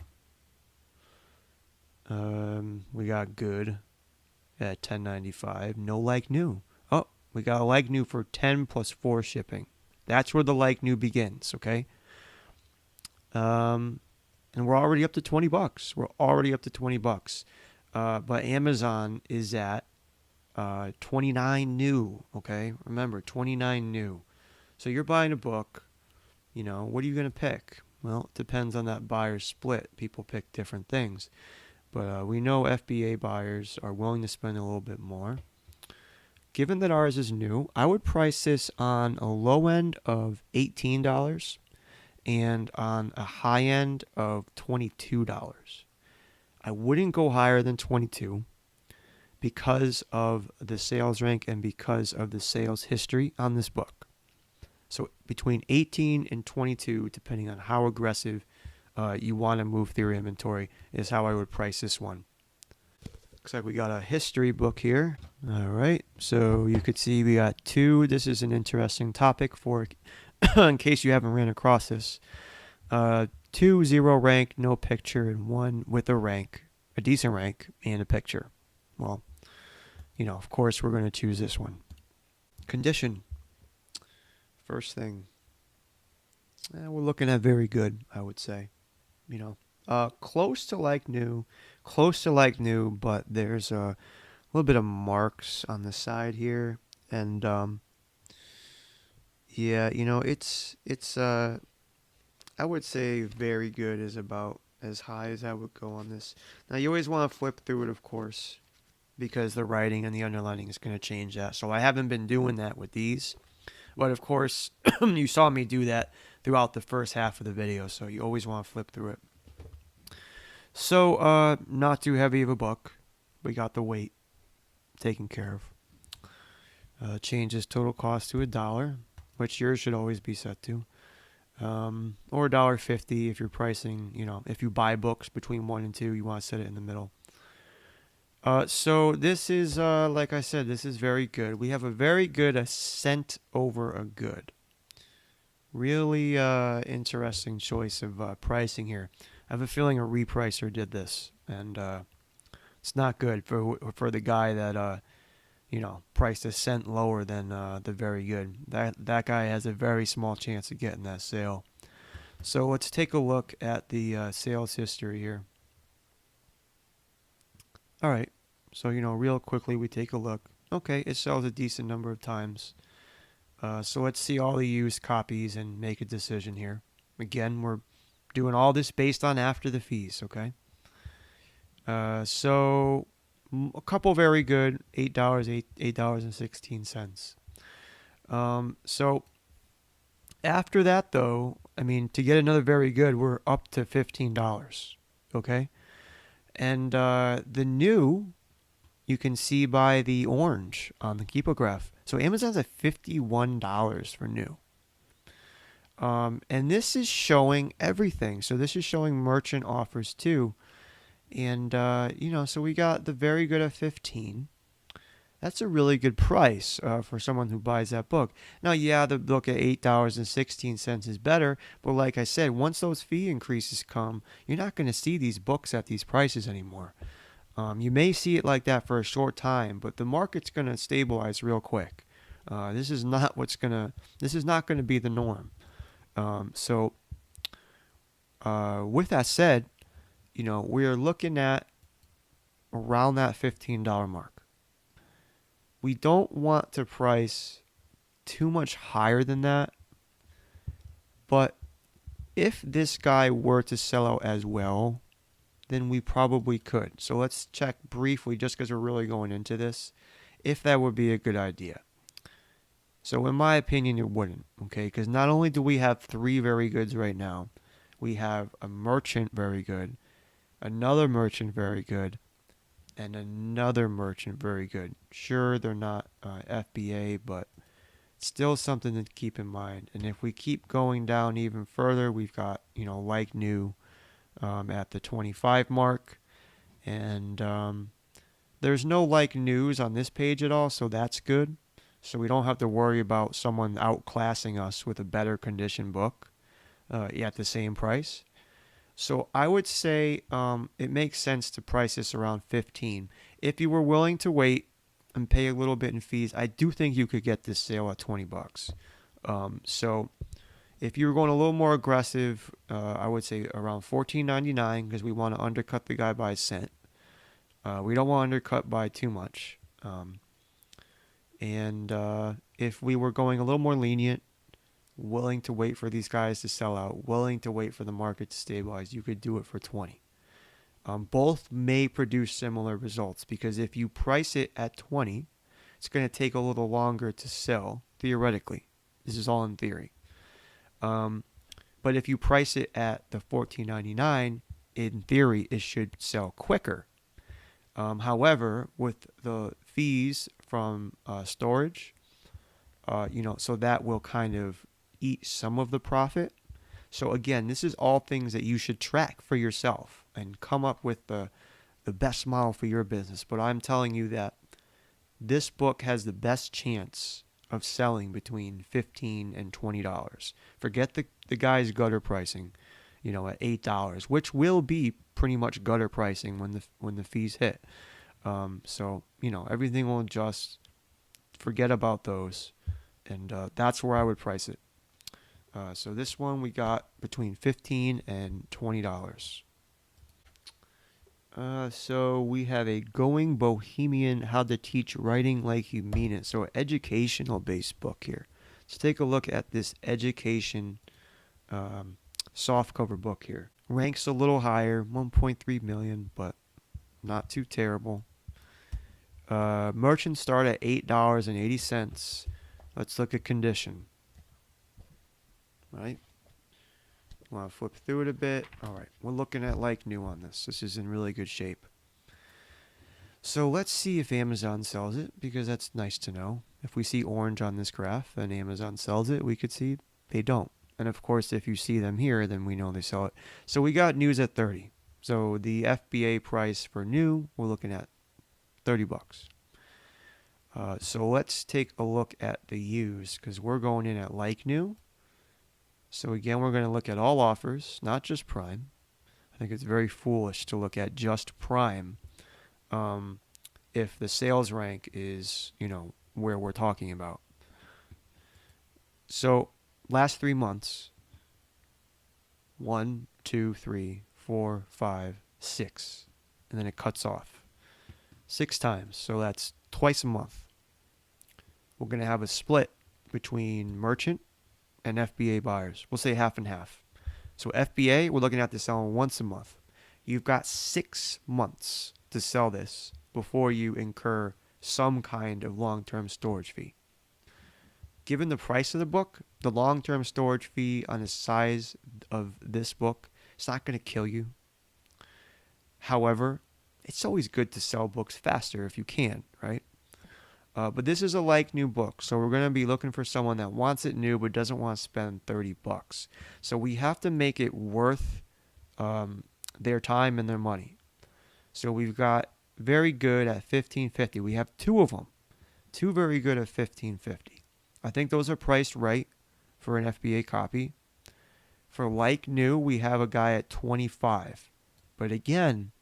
We got good at $10.95. No like new. Oh, we got a like new for 10 plus 4 shipping. That's where the like new begins, okay? And we're already up to $20. We're already up to $20. But Amazon is at 29 new, okay? Remember, 29 new. So you're buying a book, what are you going to pick? Well, it depends on that buyer split. People pick different things. But we know FBA buyers are willing to spend a little bit more. Given that ours is new, I would price this on a low end of $18 and on a high end of $22. I wouldn't go higher than 22 because of the sales rank and because of the sales history on this book. So between 18 and 22, depending on how aggressive you want to move through your inventory, is how I would price this one. Looks like we got a history book here. All right, so you could see we got 2. This is an interesting topic for, in case you haven't ran across this. 2, 0 rank, no picture, and 1 with a rank, a decent rank, and a picture. Well, of course we're going to choose this one. Condition. First thing. We're looking at very good, I would say. Close to like new, but there's a little bit of marks on the side here, and yeah, it's I would say very good is about as high as I would go on this. Now you always want to flip through it, of course, because the writing and the underlining is going to change that. So I haven't been doing that with these. But of course, you saw me do that throughout the first half of the video, so you always want to flip through it. So, not too heavy of a book. We got the weight taken care of. Changes total cost to $1, which yours should always be set to. Or $1.50 if you're pricing, if you buy books between 1 and 2, you want to set it in the middle. So this is, like I said, this is very good. We have a very good a cent over a good. Really interesting choice of pricing here. I have a feeling a repricer did this, and it's not good for the guy that priced a cent lower than the very good. That guy has a very small chance of getting that sale. So let's take a look at the sales history here. All right, so real quickly we take a look. Okay, it sells a decent number of times. So let's see all the used copies and make a decision here. Again, we're doing all this based on after the fees, okay? So a couple very good, $8.16. So after that, though, to get another very good, we're up to $15, okay? And the new, you can see by the orange on the Keepograph. So Amazon's at $51 for new. And this is showing everything. So this is showing merchant offers too. And, so we got the very good at 15. That's a really good price for someone who buys that book. Now, yeah, the book at $8.16 is better, but like I said, once those fee increases come, you're not going to see these books at these prices anymore. You may see it like that for a short time, but the market's going to stabilize real quick. This is not going to be the norm. So with that said, we are looking at around that $15 mark. We don't want to price too much higher than that, but if this guy were to sell out as well, then we probably could. So let's check briefly, just because we're really going into this, if that would be a good idea. So in my opinion, it wouldn't, okay? Because not only do we have 3 very goods right now, we have a merchant very good, another merchant very good, and another merchant very good. Sure, they're not FBA, but still something to keep in mind. And if we keep going down even further, we've got, like new at the 25 mark. And there's no like news on this page at all, so that's good. So we don't have to worry about someone outclassing us with a better condition book at the same price. So I would say it makes sense to price this around 15. If you were willing to wait and pay a little bit in fees, I do think you could get this sale at $20. So if you were going a little more aggressive, I would say around $14.99 because we want to undercut the guy by a cent. We don't want to undercut by too much. And if we were going a little more lenient, willing to wait for these guys to sell out, willing to wait for the market to stabilize, you could do it for 20. Both may produce similar results because if you price it at 20, it's going to take a little longer to sell, theoretically. This is all in theory. But if you price it at the $14.99, in theory, it should sell quicker. However, with the fees from storage, so that will kind of eat some of the profit. So again, this is all things that you should track for yourself and come up with the best model for your business. But I'm telling you that this book has the best chance of selling between $15 and $20. Forget the guy's gutter pricing, at $8, which will be pretty much gutter pricing when the fees hit. So everything will adjust. Forget about those, and that's where I would price it. So this one we got between $15 and $20. So we have a Going Bohemian, How to Teach Writing Like You Mean It. So an educational based book here. Let's take a look at this education softcover book here. Ranks a little higher, 1.3 million, but not too terrible. Merchants start at $8.80. Let's look at condition. Right? Want to flip through it a bit. All right, we're looking at like new on this. This is in really good shape. So let's see if Amazon sells it, because that's nice to know. If we see orange on this graph and Amazon sells it, we could see they don't. And of course, if you see them here, then we know they sell it. So we got news at 30. So the FBA price for new, we're looking at 30 bucks. So let's take a look at the used, because we're going in at like new. So again, we're going to look at all offers, not just prime. I think it's very foolish to look at just prime if the sales rank is, where we're talking about. So last 3 months, 1, 2, 3, 4, 5, 6, and then it cuts off 6 times. So that's twice a month. We're going to have a split between merchant and FBA buyers. We'll say half and half. So FBA, we're looking at this selling once a month. You've got 6 months to sell this before you incur some kind of long-term storage fee. Given the price of the book, the long-term storage fee on the size of this book, it's not going to kill you. However, it's always good to sell books faster if you can, right? But this is a like new book, so we're going to be looking for someone that wants it new but doesn't want to spend 30 bucks. So we have to make it worth their time and their money. So we've got very good at $15.50. We have 2 of them. 2 very good at $15.50. I think those are priced right for an FBA copy. For like new, we have a guy at 25. But again,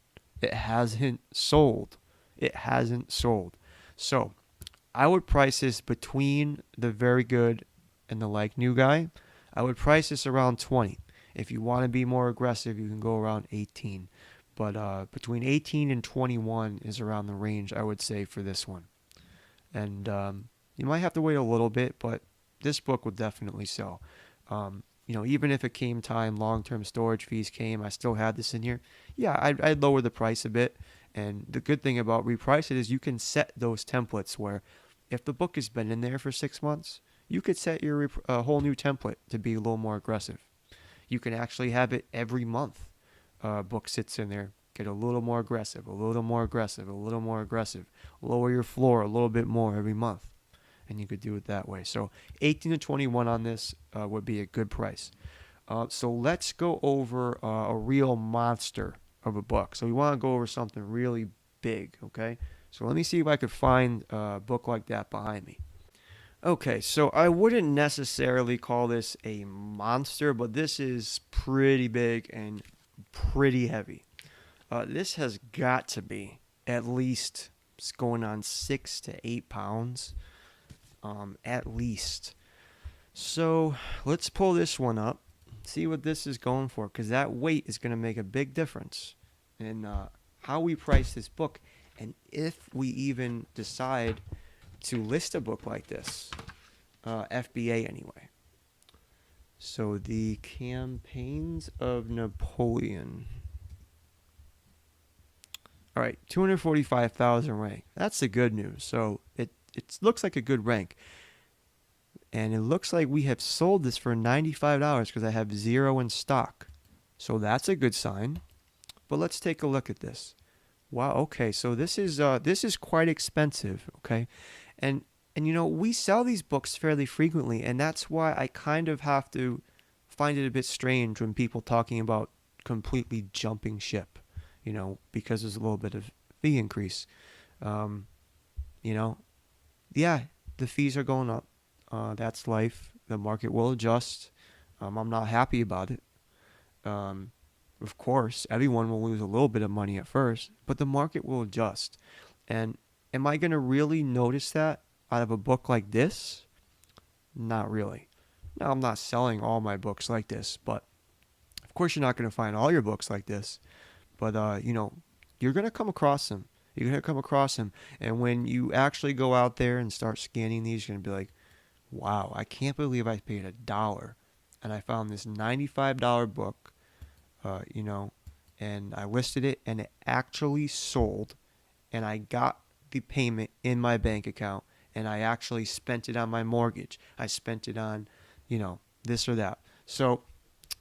it hasn't sold. It hasn't sold. So I would price this between the very good and the like new guy. I would price this around 20. If you want to be more aggressive, you can go around 18. But between 18 and 21 is around the range, I would say, for this one. And you might have to wait a little bit, but this book would definitely sell. Even if it came time, long-term storage fees came, I still had this in here. Yeah, I'd lower the price a bit. And the good thing about reprice it is you can set those templates where if the book has been in there for 6 months, you could set your whole new template to be a little more aggressive. You can actually have it every month. Book sits in there, get a little more aggressive, a little more aggressive, a little more aggressive. Lower your floor a little bit more every month. And you could do it that way. So 18 to 21 on this would be a good price. So let's go over a real monster of a book. So we want to go over something really big, okay? So let me see if I could find a book like that behind me. Okay, so I wouldn't necessarily call this a monster, but this is pretty big and pretty heavy. This has got to be at least, it's going on 6 to 8 pounds, at least. So let's pull this one up, see what this is going for, because that weight is going to make a big difference in how we price this book, and if we even decide to list a book like this, FBA anyway. So the Campaigns of Napoleon. All right, 245,000 rank. That's the good news. So it looks like a good rank. And it looks like we have sold this for $95 because I have 0 in stock. So that's a good sign. But let's take a look at this. Wow, okay, so this is quite expensive, okay? And we sell these books fairly frequently, and that's why I kind of have to find it a bit strange when people talking about completely jumping ship, because there's a little bit of fee increase. Yeah, the fees are going up. That's life. The market will adjust. I'm not happy about it. Of course, everyone will lose a little bit of money at first, but the market will adjust. And am I going to really notice that out of a book like this? Not really. Now, I'm not selling all my books like this, but of course you're not going to find all your books like this. But, you're going to come across them. You're going to come across them. And when you actually go out there and start scanning these, you're going to be like, wow, I can't believe I paid $1 and I found this $95 book, and I listed it and it actually sold, and I got monthly payment in my bank account, and I actually spent it on my mortgage. I spent it on, this or that. So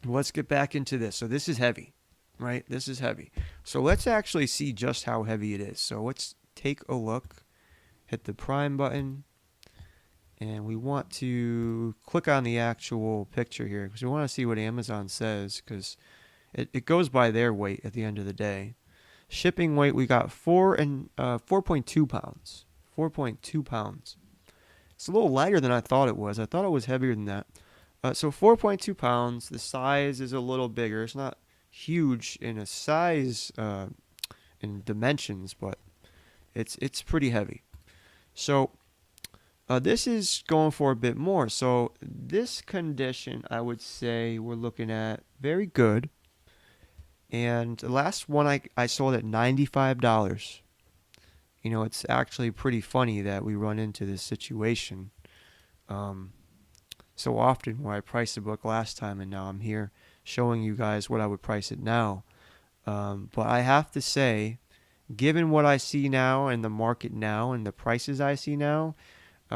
let's get back into this. So this is heavy, right? This is heavy. So let's actually see just how heavy it is. So let's take a look, hit the Prime button, and we want to click on the actual picture here because we want to see what Amazon says, because it goes by their weight at the end of the day. Shipping weight, we got 4.2 pounds. 4.2 pounds. It's a little lighter than I thought it was. I thought it was heavier than that. So 4.2 pounds. The size is a little bigger. It's not huge in a size, in dimensions, but it's pretty heavy. So this is going for a bit more. So this condition, I would say we're looking at very good. And the last one I sold at $95. It's actually pretty funny that we run into this situation so often, where I priced the book last time and now I'm here showing you guys what I would price it now. But I have to say, given what I see now in the market now and the prices I see now,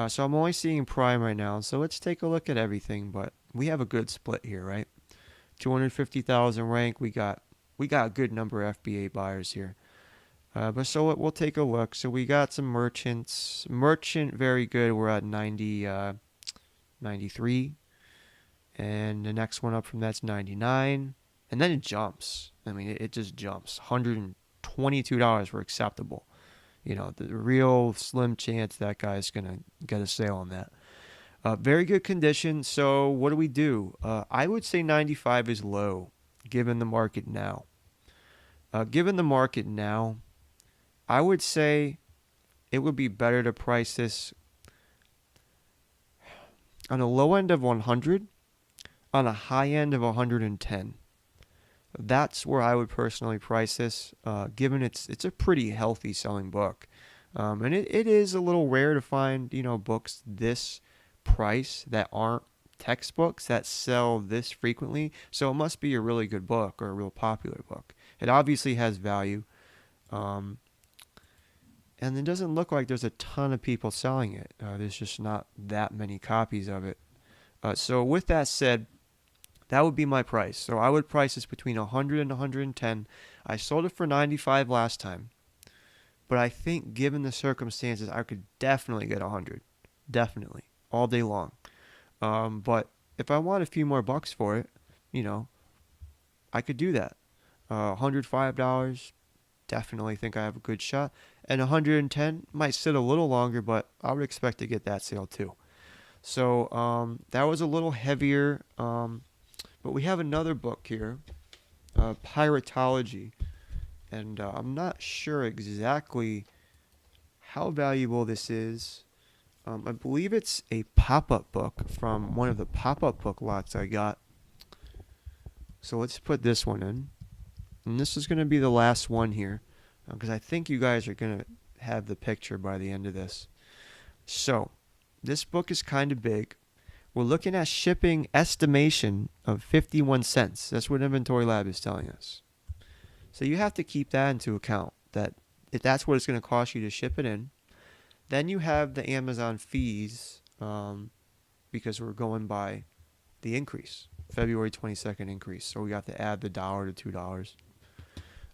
so I'm only seeing Prime right now. So let's take a look at everything. But we have a good split here, right? 250,000 rank. We got a good number of FBA buyers here. But so we'll take a look. So we got some merchants. Merchant, very good. We're at 93. And the next one up from that's 99. And then it jumps. I mean, it just jumps. $122 for acceptable. The real slim chance that guy's going to get a sale on that. Very good condition. So what do? I would say 95 is low, given the market now. I would say it would be better to price this on a low end of 100, on a high end of 110. That's where I would personally price this, given it's a pretty healthy selling book. And it is a little rare to find, books this price that aren't textbooks that sell this frequently. So it must be a really good book or a real popular book. It obviously has value. And it doesn't look like there's a ton of people selling it. There's just not that many copies of it. So with that said, that would be my price. So I would price this between 100 and 110. I sold it for 95 last time. But I think given the circumstances, I could definitely get 100. Definitely. All day long. But if I want a few more bucks for it, I could do that. $105, definitely think I have a good shot. And 110 might sit a little longer, but I would expect to get that sale too. So that was a little heavier. But we have another book here, Piratology. And I'm not sure exactly how valuable this is. I believe it's a pop-up book from one of the pop-up book lots I got. So let's put this one in. And this is going to be the last one here, because I think you guys are going to have the picture by the end of this. So this book is kind of big. We're looking at shipping estimation of 51 cents. That's what Inventory Lab is telling us. So you have to keep that into account, that if that's what it's going to cost you to ship it in. Then you have the Amazon fees, because we're going by the increase, February 22nd increase. So we have to add the $1 to $2.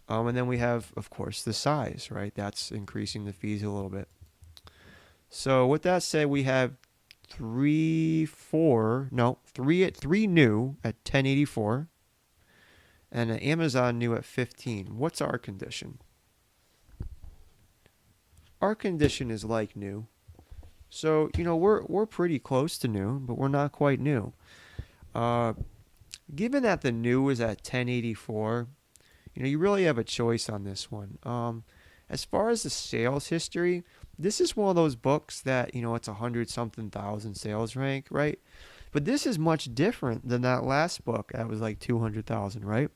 And then we have, of course, the size, right? That's increasing the fees a little bit. So with that said, we have three new at 1084, and an Amazon new at 15. What's our condition? Our condition is like new. So, we're pretty close to new, but we're not quite new. Given that the new is at 1084, you really have a choice on this one. As far as the sales history, this is one of those books that, it's 100-something thousand sales rank, right? But this is much different than that last book that was like 200,000, right?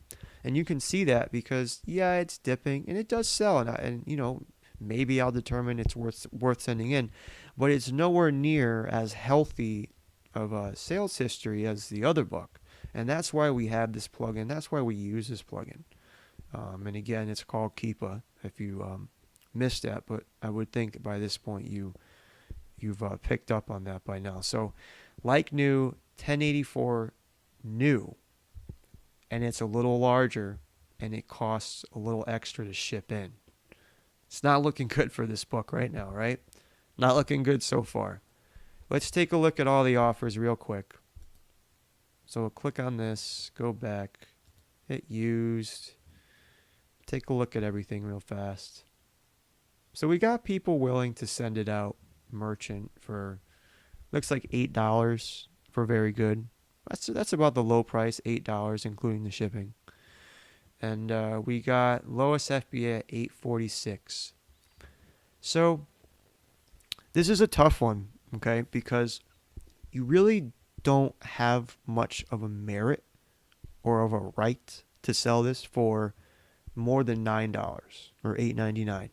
And you can see that because, yeah, it's dipping and it does sell. And maybe I'll determine it's worth sending in. But it's nowhere near as healthy of a sales history as the other book. And that's why we have this plugin. That's why we use this plugin. And again, it's called Keepa, if you missed that, but I would think by this point you've picked up on that by now. So, like new, 1084 new, and it's a little larger, and it costs a little extra to ship in. It's not looking good for this book right now, right? Not looking good so far. Let's take a look at all the offers real quick. So we'll click on this, go back, hit used, take a look at everything real fast. So we got people willing to send it out merchant for, looks like $8 for very good. That's about the low price, $8 including the shipping. And we got lowest FBA at $8.46. So this is a tough one, okay, because you really don't have much of a merit or of a right to sell this for more than $9 or $8.99.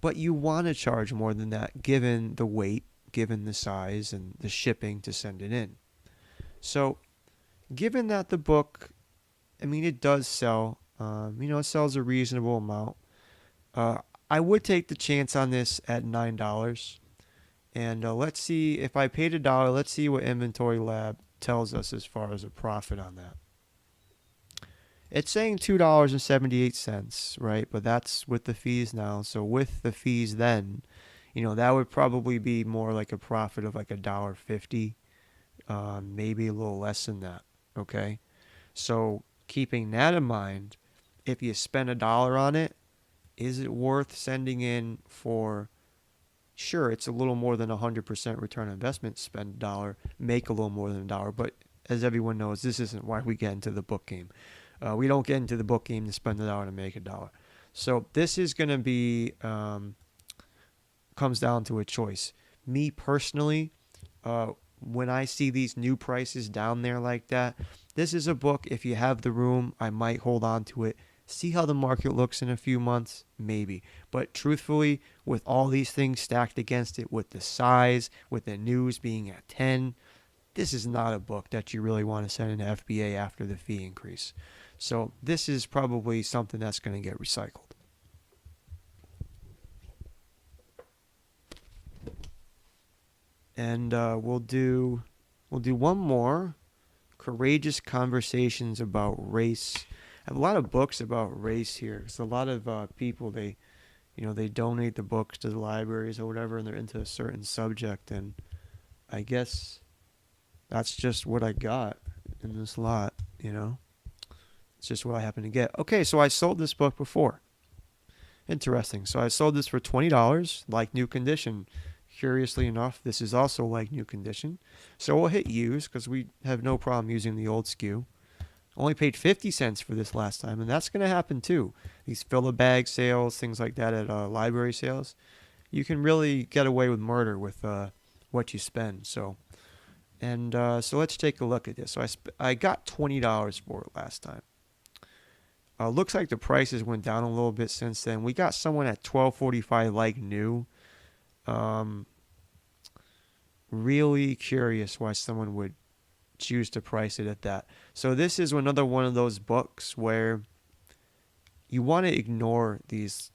But you want to charge more than that given the weight, given the size, and the shipping to send it in. So given that the book, I mean, it does sell, it sells a reasonable amount. I would take the chance on this at $9. And let's see, if I paid $1, let's see what Inventory Lab tells us as far as a profit on that. It's saying $2.78, right? But that's with the fees now. So with the fees then, that would probably be more like a profit of like $1.50, maybe a little less than that, okay? So keeping that in mind, if you spend $1 on it, is it worth sending in for, sure, it's a little more than 100% return on investment, spend $1, make a little more than $1, but as everyone knows, this isn't why we get into the book game. We don't get into the book game to spend $1 to make $1. So this is going to be, comes down to a choice. Me personally, when I see these new prices down there like that, this is a book, if you have the room, I might hold on to it. See how the market looks in a few months? Maybe. But truthfully, with all these things stacked against it, with the size, with the news being at 10, this is not a book that you really want to send into FBA after the fee increase. So this is probably something that's going to get recycled. And we'll do one more. Courageous Conversations About Race. I have a lot of books about race here. It's a lot of people, they donate the books to the libraries or whatever, and they're into a certain subject. And I guess that's just what I got in this lot, It's just what I happen to get. Okay, so I sold this book before. Interesting. So I sold this for $20, like new condition. Curiously enough, this is also like new condition. So we'll hit use because we have no problem using the old SKU. Only paid 50 cents for this last time, and that's going to happen too. These fill-a-bag sales, things like that at library sales, you can really get away with murder with what you spend. So let's take a look at this. So I got $20 for it last time. Looks like the prices went down a little bit since then. We got someone at $12.45 like new. Really curious why someone would choose to price it at that. So this is another one of those books where you want to ignore these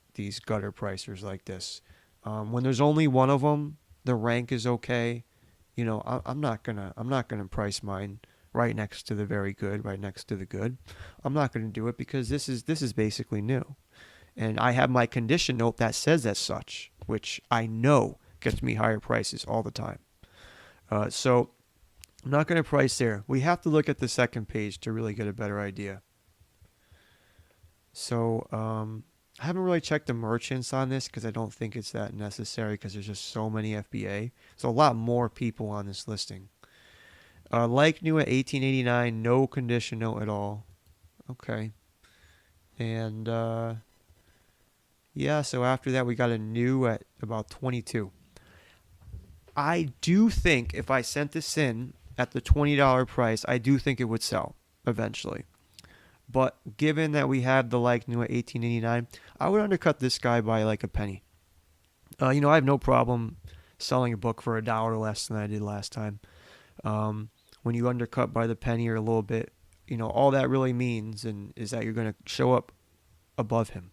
gutter pricers like this. When there's only one of them, the rank is okay. I'm not gonna price mine right next to the very good, right next to the good. I'm not gonna do it because this is basically new, and I have my condition note that says as such, which I know gets me higher prices all the time. So I'm not going to price there. We have to look at the second page to really get a better idea. So I haven't really checked the merchants on this because I don't think it's that necessary because there's just so many FBA. So a lot more people on this listing. Like new at $18.89, no condition note at all. Okay. And yeah, so after that we got a new at about 22. I do think if I sent this in at the $20 price, I do think it would sell eventually. But given that we have the like new at $18.89, I would undercut this guy by like a penny. I have no problem selling a book for $1 less than I did last time. When you undercut by the penny or a little bit, all that really means is that you're going to show up above him.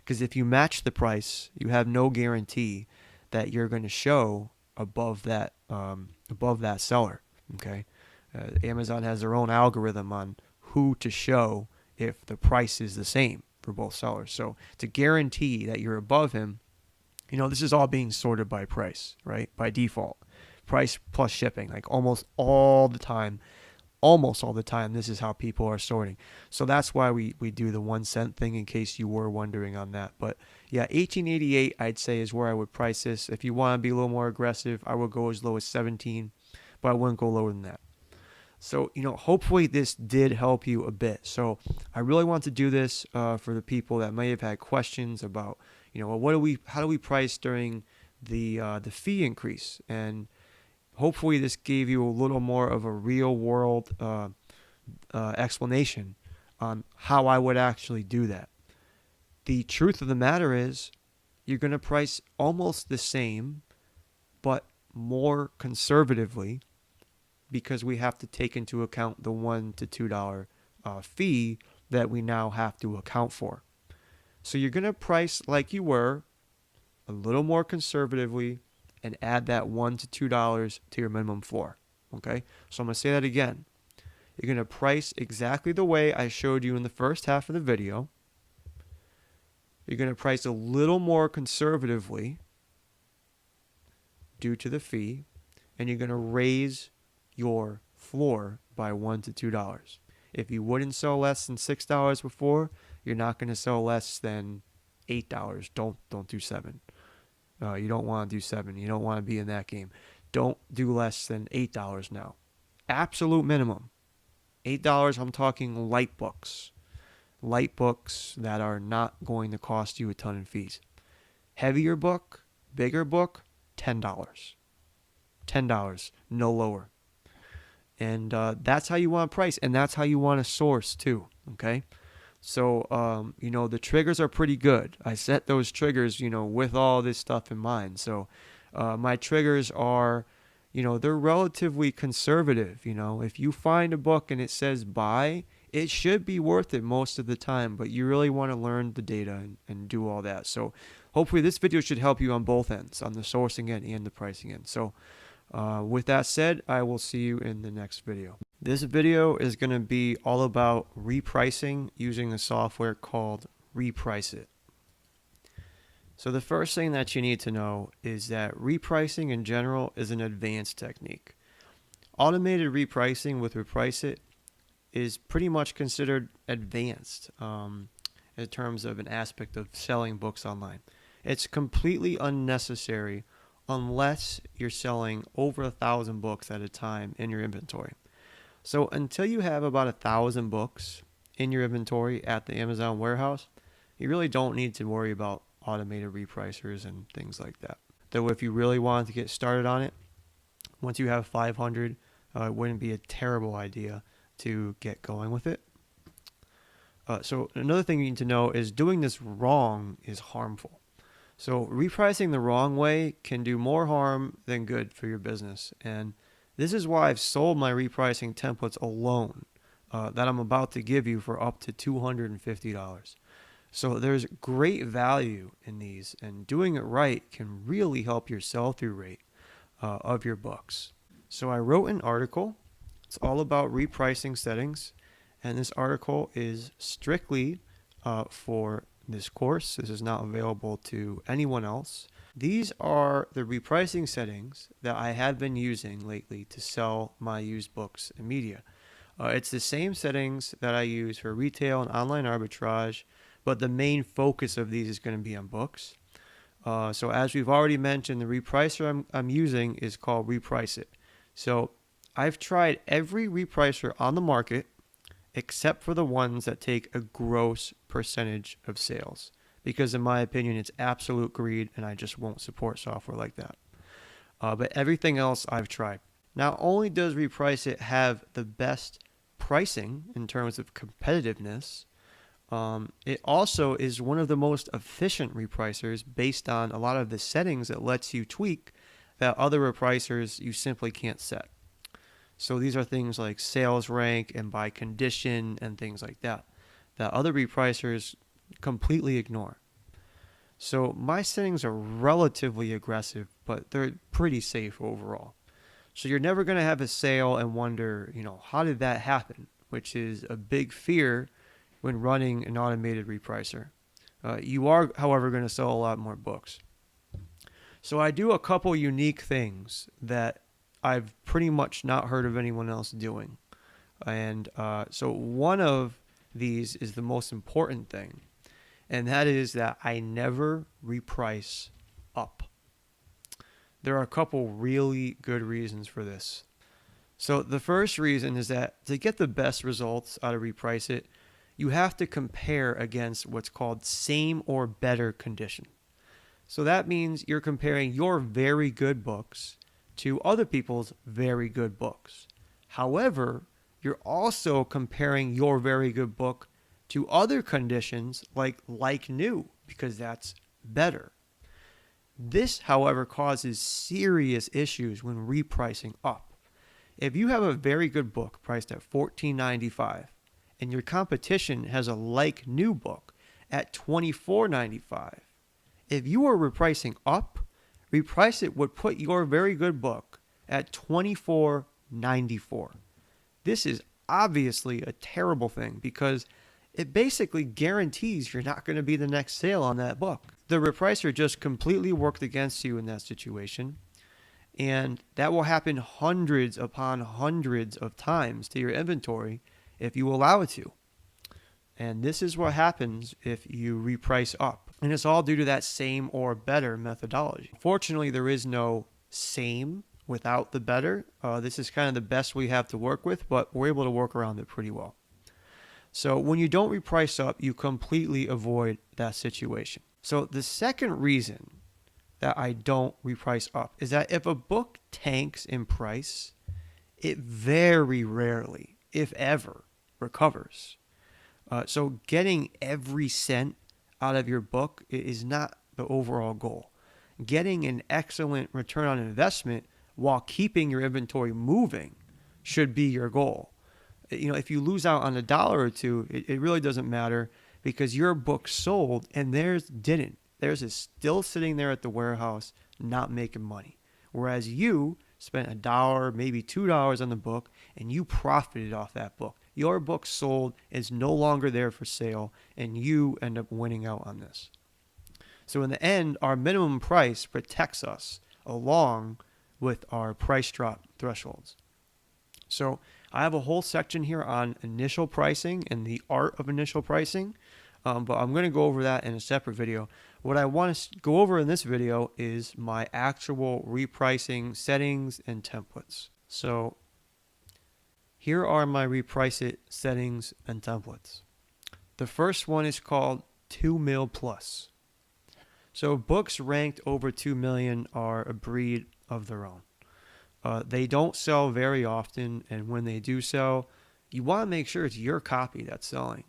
Because if you match the price, you have no guarantee that you're going to show above that seller. Okay, Amazon has their own algorithm on who to show if the price is the same for both sellers. So to guarantee that you're above him, this is all being sorted by price, right? By default, price plus shipping, like almost all the time, this is how people are sorting. So that's why we do the 1 cent thing, in case you were wondering on that. But yeah, $18.88 I'd say is where I would price this. If you want to be a little more aggressive, I would go as low as $17, but I wouldn't go lower than that. So, hopefully this did help you a bit. So I really want to do this for the people that may have had questions about, how do we price during the fee increase? And hopefully this gave you a little more of a real world explanation on how I would actually do that. The truth of the matter is, you're going to price almost the same, but more conservatively, because we have to take into account the $1 to $2 fee that we now have to account for. So you're going to price like you were, a little more conservatively, and add that $1 to $2 to your minimum floor. Okay? So I'm going to say that again. You're going to price exactly the way I showed you in the first half of the video. You're going to price a little more conservatively due to the fee, and you're going to raise your floor by $1 to $2. If you wouldn't sell less than $6 before, you're not going to sell less than $8. Don't do $7. You don't want to do $7. You don't want to be in that game. Don't do less than $8 now. Absolute minimum. $8, I'm talking light books. Light books that are not going to cost you a ton in fees. Heavier book, bigger book, $10. $10, no lower. And that's how you want to price, and that's how you want to source too, okay? So, the triggers are pretty good. I set those triggers, with all this stuff in mind. So, my triggers are, they're relatively conservative. If you find a book and it says buy, it should be worth it most of the time, but you really want to learn the data and do all that. So, hopefully this video should help you on both ends, on the sourcing end and the pricing end. So, with that said, I will see you in the next video. This video is going to be all about repricing using a software called Reprice It. So the first thing that you need to know is that repricing in general is an advanced technique. Automated repricing with Reprice It is pretty much considered advanced in terms of an aspect of selling books online. It's completely unnecessary unless you're selling over 1,000 books at a time in your inventory. So until you have about 1,000 books in your inventory at the Amazon warehouse, you really don't need to worry about automated repricers and things like that. Though if you really wanted to get started on it, once you have 500, it wouldn't be a terrible idea to get going with it. So another thing you need to know is doing this wrong is harmful. So repricing the wrong way can do more harm than good for your business. And this is why I've sold my repricing templates alone that I'm about to give you for up to $250. So there's great value in these, and doing it right can really help your sell-through rate of your books. So I wrote an article. It's all about repricing settings, and this article is strictly for this course. This is not available to anyone else. These are the repricing settings that I have been using lately to sell my used books and media. It's the same settings that I use for retail and online arbitrage, but the main focus of these is going to be on books. So as we've already mentioned, the repricer I'm using is called Reprice It. So I've tried every repricer on the market except for the ones that take a gross percentage of sales, because in my opinion, it's absolute greed and I just won't support software like that. But everything else I've tried. Not only does Reprice It have the best pricing in terms of competitiveness, it also is one of the most efficient repricers based on a lot of the settings it lets you tweak that other repricers you simply can't set. So these are things like sales rank and by condition and things like that other repricers completely ignore. So my settings are relatively aggressive, but they're pretty safe overall. So you're never going to have a sale and wonder, how did that happen? Which is a big fear when running an automated repricer. You are, however, going to sell a lot more books. So I do a couple unique things that I've pretty much not heard of anyone else doing. And so one of these is the most important thing, and that is that I never reprice up. There are a couple really good reasons for this. So the first reason is that to get the best results out of reprice it, you have to compare against what's called same or better condition. So that means you're comparing your very good books to other people's very good books. However, you're also comparing your very good book to other conditions like new, because that's better. This, however, causes serious issues when repricing up. If you have a very good book priced at $14.95 and your competition has a like new book at $24.95, if you are repricing up, reprice it would put your very good book at $24.94. This is obviously a terrible thing because it basically guarantees you're not going to be the next sale on that book. The repricer just completely worked against you in that situation, and that will happen hundreds upon hundreds of times to your inventory if you allow it to. And this is what happens if you reprice up. And it's all due to that same or better methodology. Fortunately, there is no same without the better. This is kind of the best we have to work with, but we're able to work around it pretty well. So when you don't reprice up, you completely avoid that situation. So the second reason that I don't reprice up is that if a book tanks in price, it very rarely, if ever, recovers. So getting every cent out of your book is not the overall goal. Getting an excellent return on investment while keeping your inventory moving should be your goal. If you lose out on $1 or $2, it really doesn't matter because your book sold and theirs didn't. Theirs is still sitting there at the warehouse not making money. Whereas you spent $1, maybe $2 on the book and you profited off that book. Your book sold, is no longer there for sale, and you end up winning out on this. So in the end, our minimum price protects us along with our price drop thresholds. So I have a whole section here on initial pricing and the art of initial pricing, but I'm going to go over that in a separate video. What I want to go over in this video is my actual repricing settings and templates. So here are my reprice it settings and templates. The first one is called 2 mil plus. So books ranked over 2 million are a breed of their own. They don't sell very often, and when they do sell, you want to make sure it's your copy that's selling.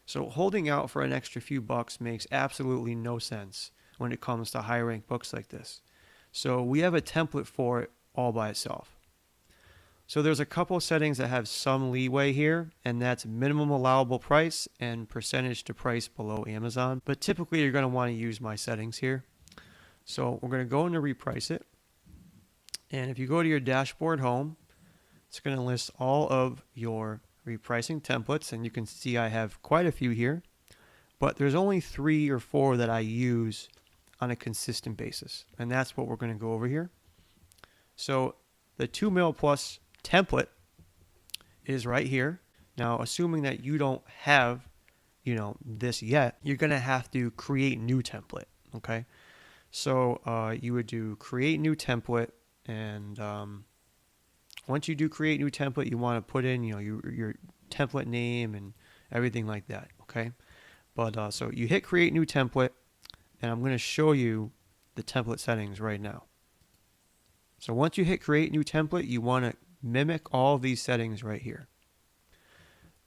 So holding out for an extra few bucks makes absolutely no sense when it comes to high ranked books like this. So we have a template for it all by itself. So there's a couple settings that have some leeway here, and that's minimum allowable price and percentage to price below Amazon. But typically you're going to want to use my settings here. So we're going to go into reprice it. And if you go to your dashboard home, it's going to list all of your repricing templates, and you can see I have quite a few here, but there's only 3 or 4 that I use on a consistent basis, and that's what we're going to go over here. So the 2 mil plus template is right here. Now, assuming that you don't have, this yet, you're going to have to create new template, okay? So you would do create new template, and once you do create new template, you want to put in, your template name and everything like that, okay? But so you hit create new template, and I'm going to show you the template settings right now. So once you hit create new template, you want to mimic all these settings right here.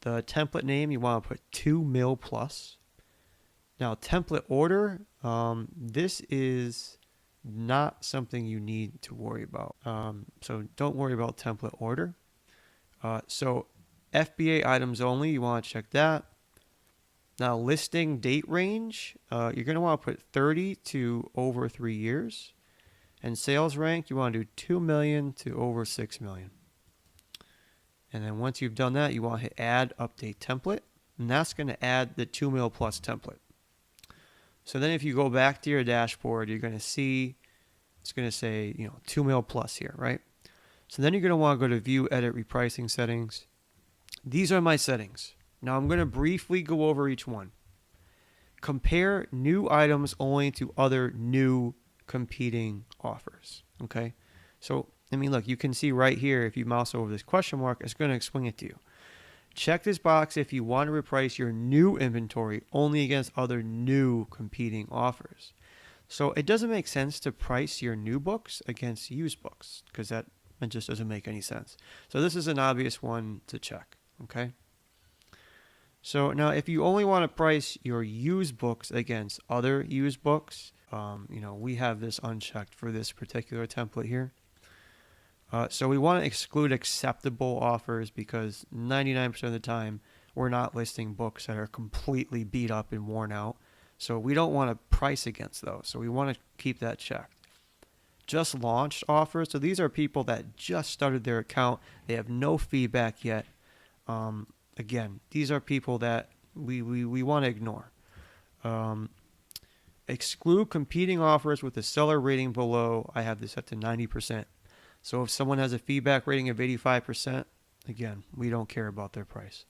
The template name, you want to put 2 mil plus. Now template order, this is not something you need to worry about. So don't worry about template order. So FBA items only, you want to check that. Now, listing date range, you're going to want to put 30 to over 3 years. And sales rank, you want to do 2 million to over 6 million. And then once you've done that, you want to hit add update template. And that's going to add the 2 mil plus template. So then if you go back to your dashboard, you're going to see, it's going to say, 2 mil plus here, right? So then you're going to want to go to view, edit, repricing settings. These are my settings. Now I'm going to briefly go over each one. Compare new items only to other new competing offers. Okay. So, look, you can see right here, if you mouse over this question mark, it's going to explain it to you. Check this box if you want to reprice your new inventory only against other new competing offers. So it doesn't make sense to price your new books against used books because it just doesn't make any sense. So this is an obvious one to check. Okay. So now if you only want to price your used books against other used books, we have this unchecked for this particular template here. So we want to exclude acceptable offers because 99% of the time we're not listing books that are completely beat up and worn out. So we don't want to price against those. So we want to keep that checked. Just launched offers. So these are people that just started their account. They have no feedback yet. Again, these are people that we want to ignore. Exclude competing offers with a seller rating below. I have this set to 90%. So if someone has a feedback rating of 85%, again, we don't care about their price.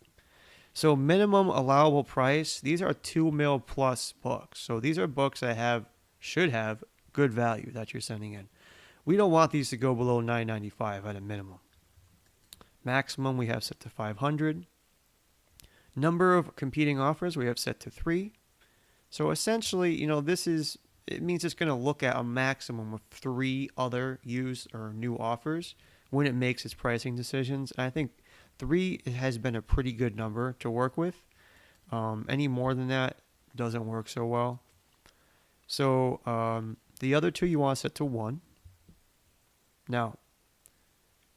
So minimum allowable price, these are 2 mil plus books. So these are books that should have good value that you're sending in. We don't want these to go below $9.95 at a minimum. Maximum we have set to 500. Number of competing offers we have set to 3. So essentially, it means it's going to look at a maximum of 3 other used or new offers when it makes its pricing decisions. And I think 3 has been a pretty good number to work with. Any more than that doesn't work so well. So the other 2 you want to set to 1. Now,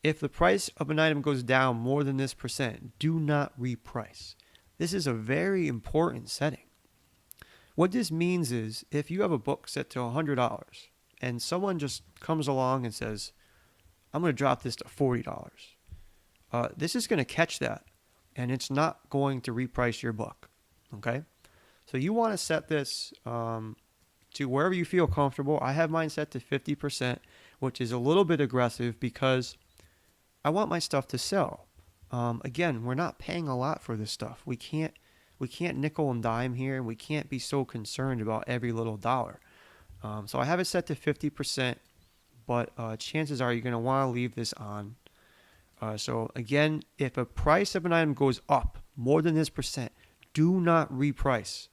if the price of an item goes down more than this percent, do not reprice. This is a very important setting. What this means is if you have a book set to $100 and someone just comes along and says, I'm going to drop this to $40, this is going to catch that and it's not going to reprice your book. Okay. So you want to set this to wherever you feel comfortable. I have mine set to 50%, which is a little bit aggressive because I want my stuff to sell. Again, we're not paying a lot for this stuff. We can't nickel and dime here, and we can't be so concerned about every little dollar. So I have it set to 50%, but chances are you're going to want to leave this on. So again, if a price of an item goes up more than this percent, do not reprice.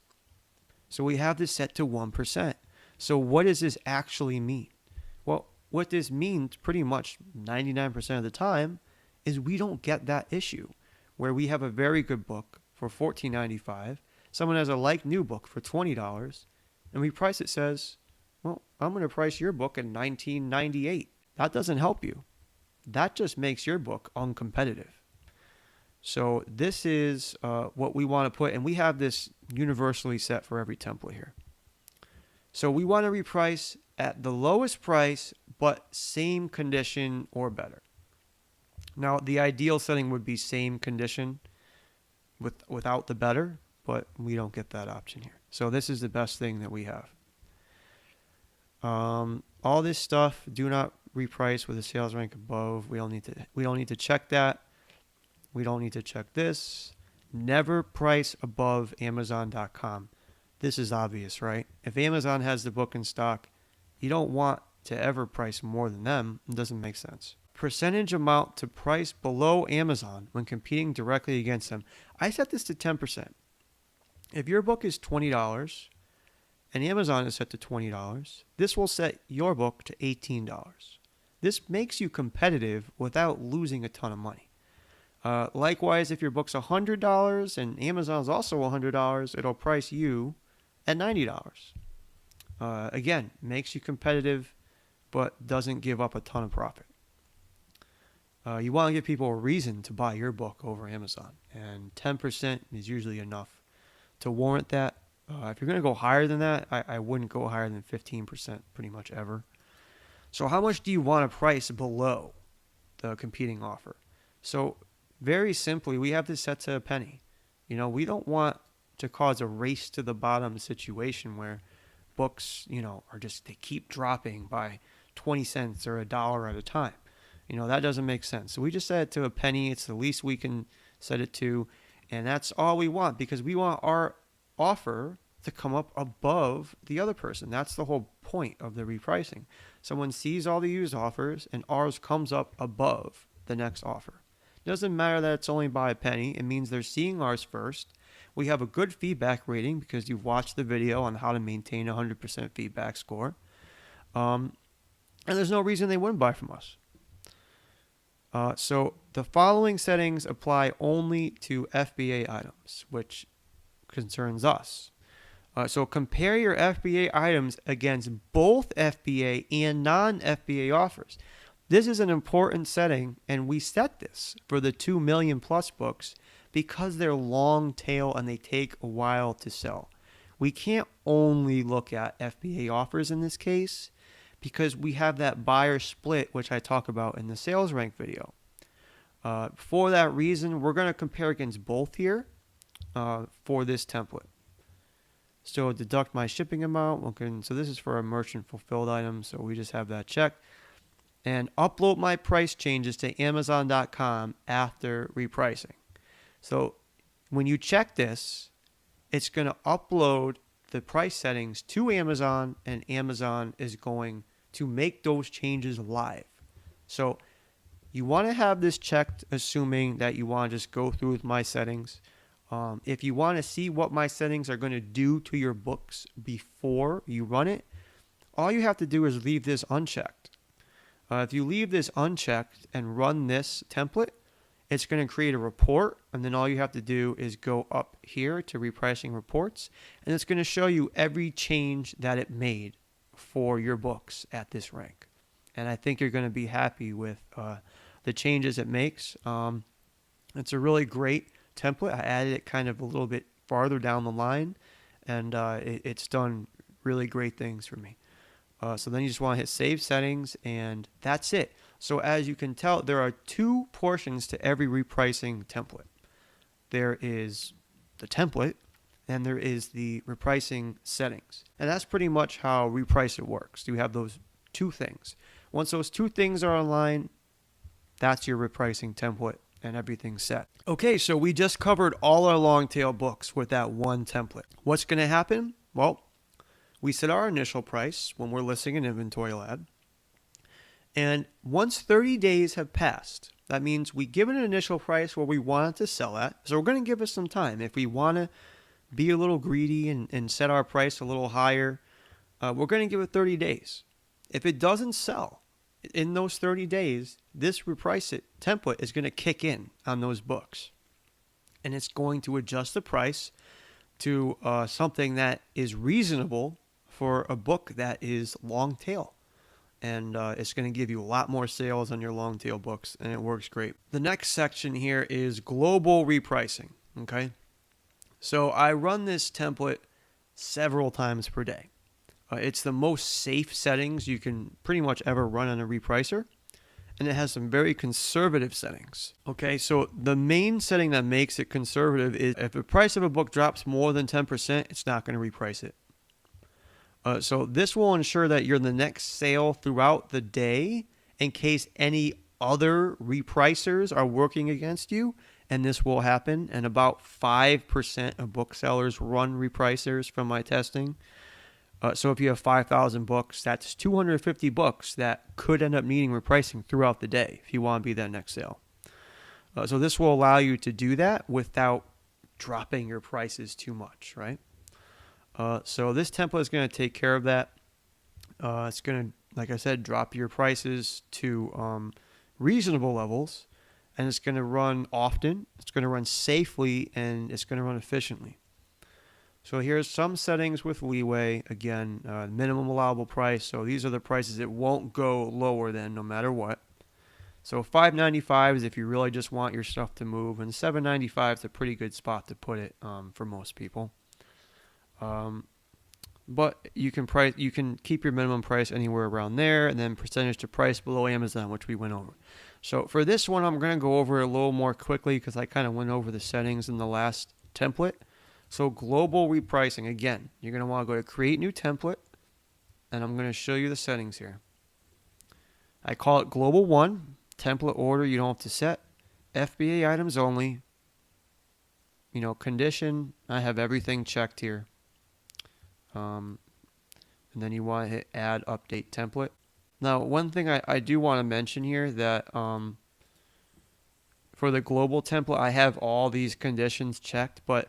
So we have this set to 1%. So what does this actually mean? Well, what this means pretty much 99% of the time is we don't get that issue where we have a very good book for $14.95. Someone has a like new book for $20, and we price it says, well, I'm going to price your book at $19.98. That doesn't help you. That just makes your book uncompetitive. So this is what we want to put, and we have this universally set for every template here. So we want to reprice at the lowest price, but same condition or better. Now, the ideal setting would be same condition without the better, but we don't get that option here. So this is the best thing that we have. All this stuff, do not reprice with a sales rank above. We don't need to check that. We don't need to check this. Never price above Amazon.com. This is obvious, right? If Amazon has the book in stock, you don't want to ever price more than them. It doesn't make sense. Percentage amount to price below Amazon when competing directly against them. I set this to 10%. If your book is $20 and Amazon is set to $20, this will set your book to $18. This makes you competitive without losing a ton of money. Likewise, if your book's $100 and Amazon's also $100, it'll price you at $90. Again, makes you competitive, but doesn't give up a ton of profit. You want to give people a reason to buy your book over Amazon, and 10% is usually enough to warrant that. If you're going to go higher than that, I wouldn't go higher than 15% pretty much ever. So how much do you want to price below the competing offer? So very simply, we have this set to a penny. You know, we don't want to cause a race to the bottom situation where books, you know, are just, they keep dropping by 20 cents or $1 at a time. You know, that doesn't make sense. So we just set it to a penny. It's the least we can set it to. And that's all we want, because we want our offer to come up above the other person. That's the whole point of the repricing. Someone sees all the used offers and ours comes up above the next offer. It doesn't matter that it's only by a penny. It means they're seeing ours first. We have a good feedback rating because you've watched the video on how to maintain a 100% feedback score. And there's no reason they wouldn't buy from us. So the following settings apply only to FBA items, which concerns us. So compare your FBA items against both FBA and non-FBA offers. This is an important setting, and we set this for the 2 million plus books because they're long tail and they take a while to sell. We can't only look at FBA offers in this case because we have that buyer split, which I talk about in the sales rank video. For that reason, we're going to compare against both here for this template. So deduct my shipping amount. So this is for a merchant fulfilled item, so we just have that checked. And upload my price changes to Amazon.com after repricing. So when you check this, it's going to upload the price settings to Amazon, and Amazon is going to make those changes live. So you want to have this checked, assuming that you want to just go through with my settings. If you want to see what my settings are going to do to your books before you run it, all you have to do is leave this unchecked. If you leave this unchecked and run this template, it's going to create a report, and then all you have to do is go up here to repricing reports, and it's going to show you every change that it made for your books at this rank. And I think you're going to be happy with the changes it makes. It's a really great template. I added it kind of a little bit farther down the line, and it's done really great things for me. So then you just want to hit save settings, and that's it. So as you can tell, there are two portions to every repricing template. There is the template, and there is the repricing settings. And that's pretty much how Reprice It works. You have those two things. Once those two things are online, that's your repricing template, and everything's set. Okay, so we just covered all our long tail books with that one template. What's going to happen? Well, we set our initial price when we're listing an Inventory Lab. And once 30 days have passed, that means we give it an initial price where we want it to sell at. So we're going to give it some time. If we want to be a little greedy and set our price a little higher, we're going to give it 30 days. If it doesn't sell in those 30 days, this Reprice It template is going to kick in on those books. And it's going to adjust the price to something that is reasonable for a book that is long tail. And it's going to give you a lot more sales on your long tail books, and it works great. The next section here is global repricing. Okay, so I run this template several times per day. It's the most safe settings you can pretty much ever run on a repricer, and it has some very conservative settings. Okay, so the main setting that makes it conservative is if the price of a book drops more than 10%, it's not going to reprice it. So this will ensure that you're the next sale throughout the day in case any other repricers are working against you, and this will happen. And about 5% of booksellers run repricers from my testing. So if you have 5,000 books, that's 250 books that could end up needing repricing throughout the day if you want to be that next sale. So this will allow you to do that without dropping your prices too much, right? So this template is going to take care of that. It's going to, like I said, drop your prices to reasonable levels, and it's going to run often, it's going to run safely, and it's going to run efficiently. So here's some settings with leeway. Again, minimum allowable price. So these are the prices it won't go lower than no matter what. So $5.95 is if you really just want your stuff to move, and $7.95 is a pretty good spot to put it for most people. But you can keep your minimum price anywhere around there, and then percentage to price below Amazon, which we went over. So for this one, I'm going to go over it a little more quickly because I kind of went over the settings in the last template. So global repricing, again, you're going to want to go to create new template, and I'm going to show you the settings here. I call it global 1, template order you don't have to set, FBA items only, condition, I have everything checked here. And then you want to hit add update template. Now, one thing I do want to mention here that for the global template, I have all these conditions checked, but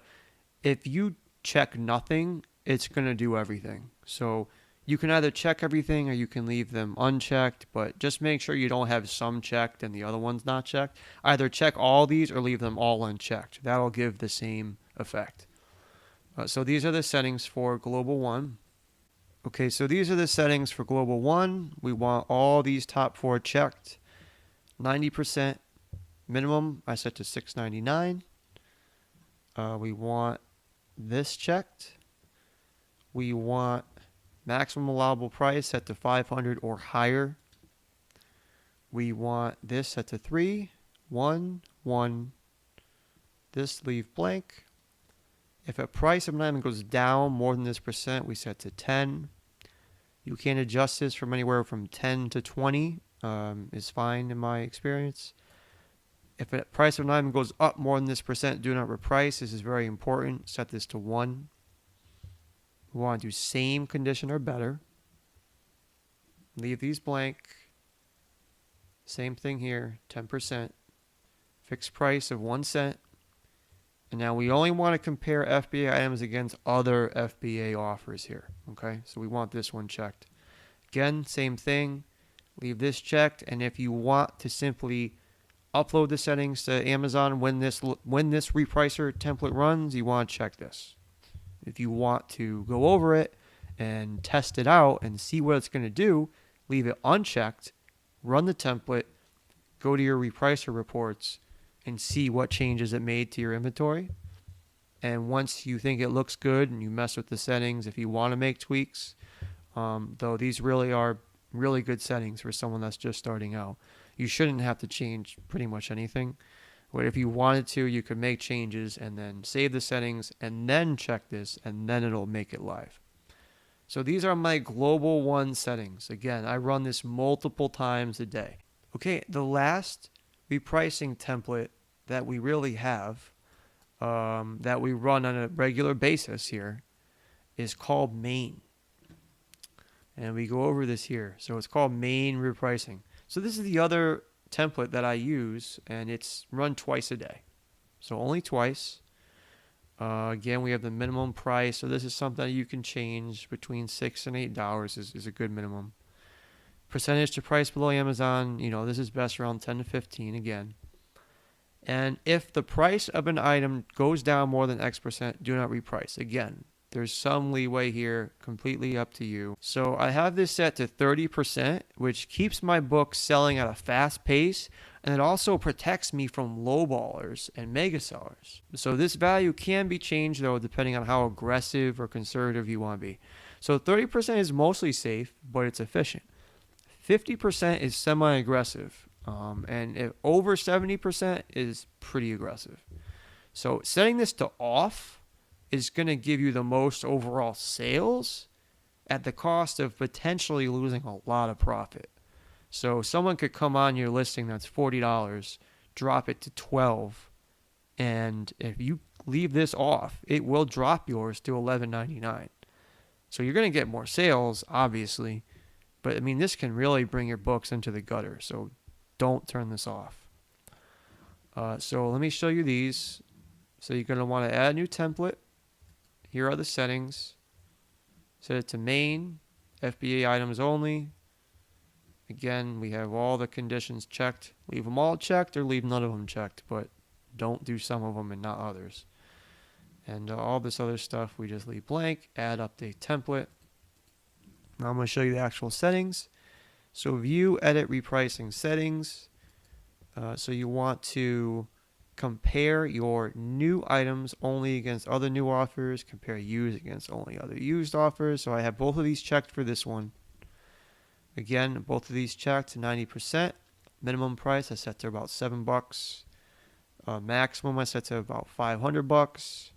if you check nothing, it's going to do everything. So you can either check everything or you can leave them unchecked, but just make sure you don't have some checked and the other ones not checked. Either check all these or leave them all unchecked. That'll give the same effect. So these are the settings for global 1. Okay, so these are the settings for global 1. We want all these top 4 checked. 90% minimum, I set to $6.99. We want this checked. We want maximum allowable price set to $500 or higher. We want this set to 3, 1, 1. This leave blank. If a price of an item goes down more than this percent, we set to 10. You can adjust this from anywhere from 10 to 20 is fine in my experience. If a price of an item goes up more than this percent, do not reprice. This is very important. Set this to 1. We want to do same condition or better. Leave these blank. Same thing here, 10%. Fixed price of 1 cent. And now we only want to compare FBA items against other FBA offers here. Okay, so we want this one checked. Again, same thing. Leave this checked. And if you want to simply upload the settings to Amazon when this repricer template runs, you want to check this. If you want to go over it and test it out and see what it's going to do, leave it unchecked, run the template, go to your repricer reports, and see what changes it made to your inventory. And once you think it looks good and you mess with the settings, if you want to make tweaks, though these really are really good settings for someone that's just starting out. You shouldn't have to change pretty much anything. But if you wanted to, you could make changes and then save the settings and then check this, and then it'll make it live. So these are my global 1 settings. Again, I run this multiple times a day. Okay, the last repricing template that we really have, that we run on a regular basis here, is called main. And we go over this here. So it's called main repricing. So this is the other template that I use, and it's run twice a day. So only twice. Again, we have the minimum price. So this is something you can change between $6 and $8 is a good minimum. Percentage to price below Amazon, this is best around 10 to 15 again. And if the price of an item goes down more than X percent, do not reprice. Again, there's some leeway here, completely up to you. So I have this set to 30%, which keeps my book selling at a fast pace, and it also protects me from lowballers and mega sellers. So this value can be changed though, depending on how aggressive or conservative you want to be. So 30% is mostly safe, but it's efficient. 50% is semi-aggressive, and if over 70% is pretty aggressive. So setting this to off is going to give you the most overall sales at the cost of potentially losing a lot of profit. So someone could come on your listing that's $40, drop it to $12, and if you leave this off, it will drop yours to $11.99. So you're going to get more sales, obviously, but this can really bring your books into the gutter, so don't turn this off. So let me show you these. So you're going to want to add a new template. Here are the settings. Set it to main, FBA items only. Again, we have all the conditions checked. Leave them all checked or leave none of them checked, but don't do some of them and not others. And all this other stuff we just leave blank. Add update template. Now I'm going to show you the actual settings. So view, edit, repricing settings. So you want to compare your new items only against other new offers, compare used against only other used offers. So I have both of these checked for this one. Again, both of these checked 90%. Minimum price I set to about $7. Maximum I set to about $500.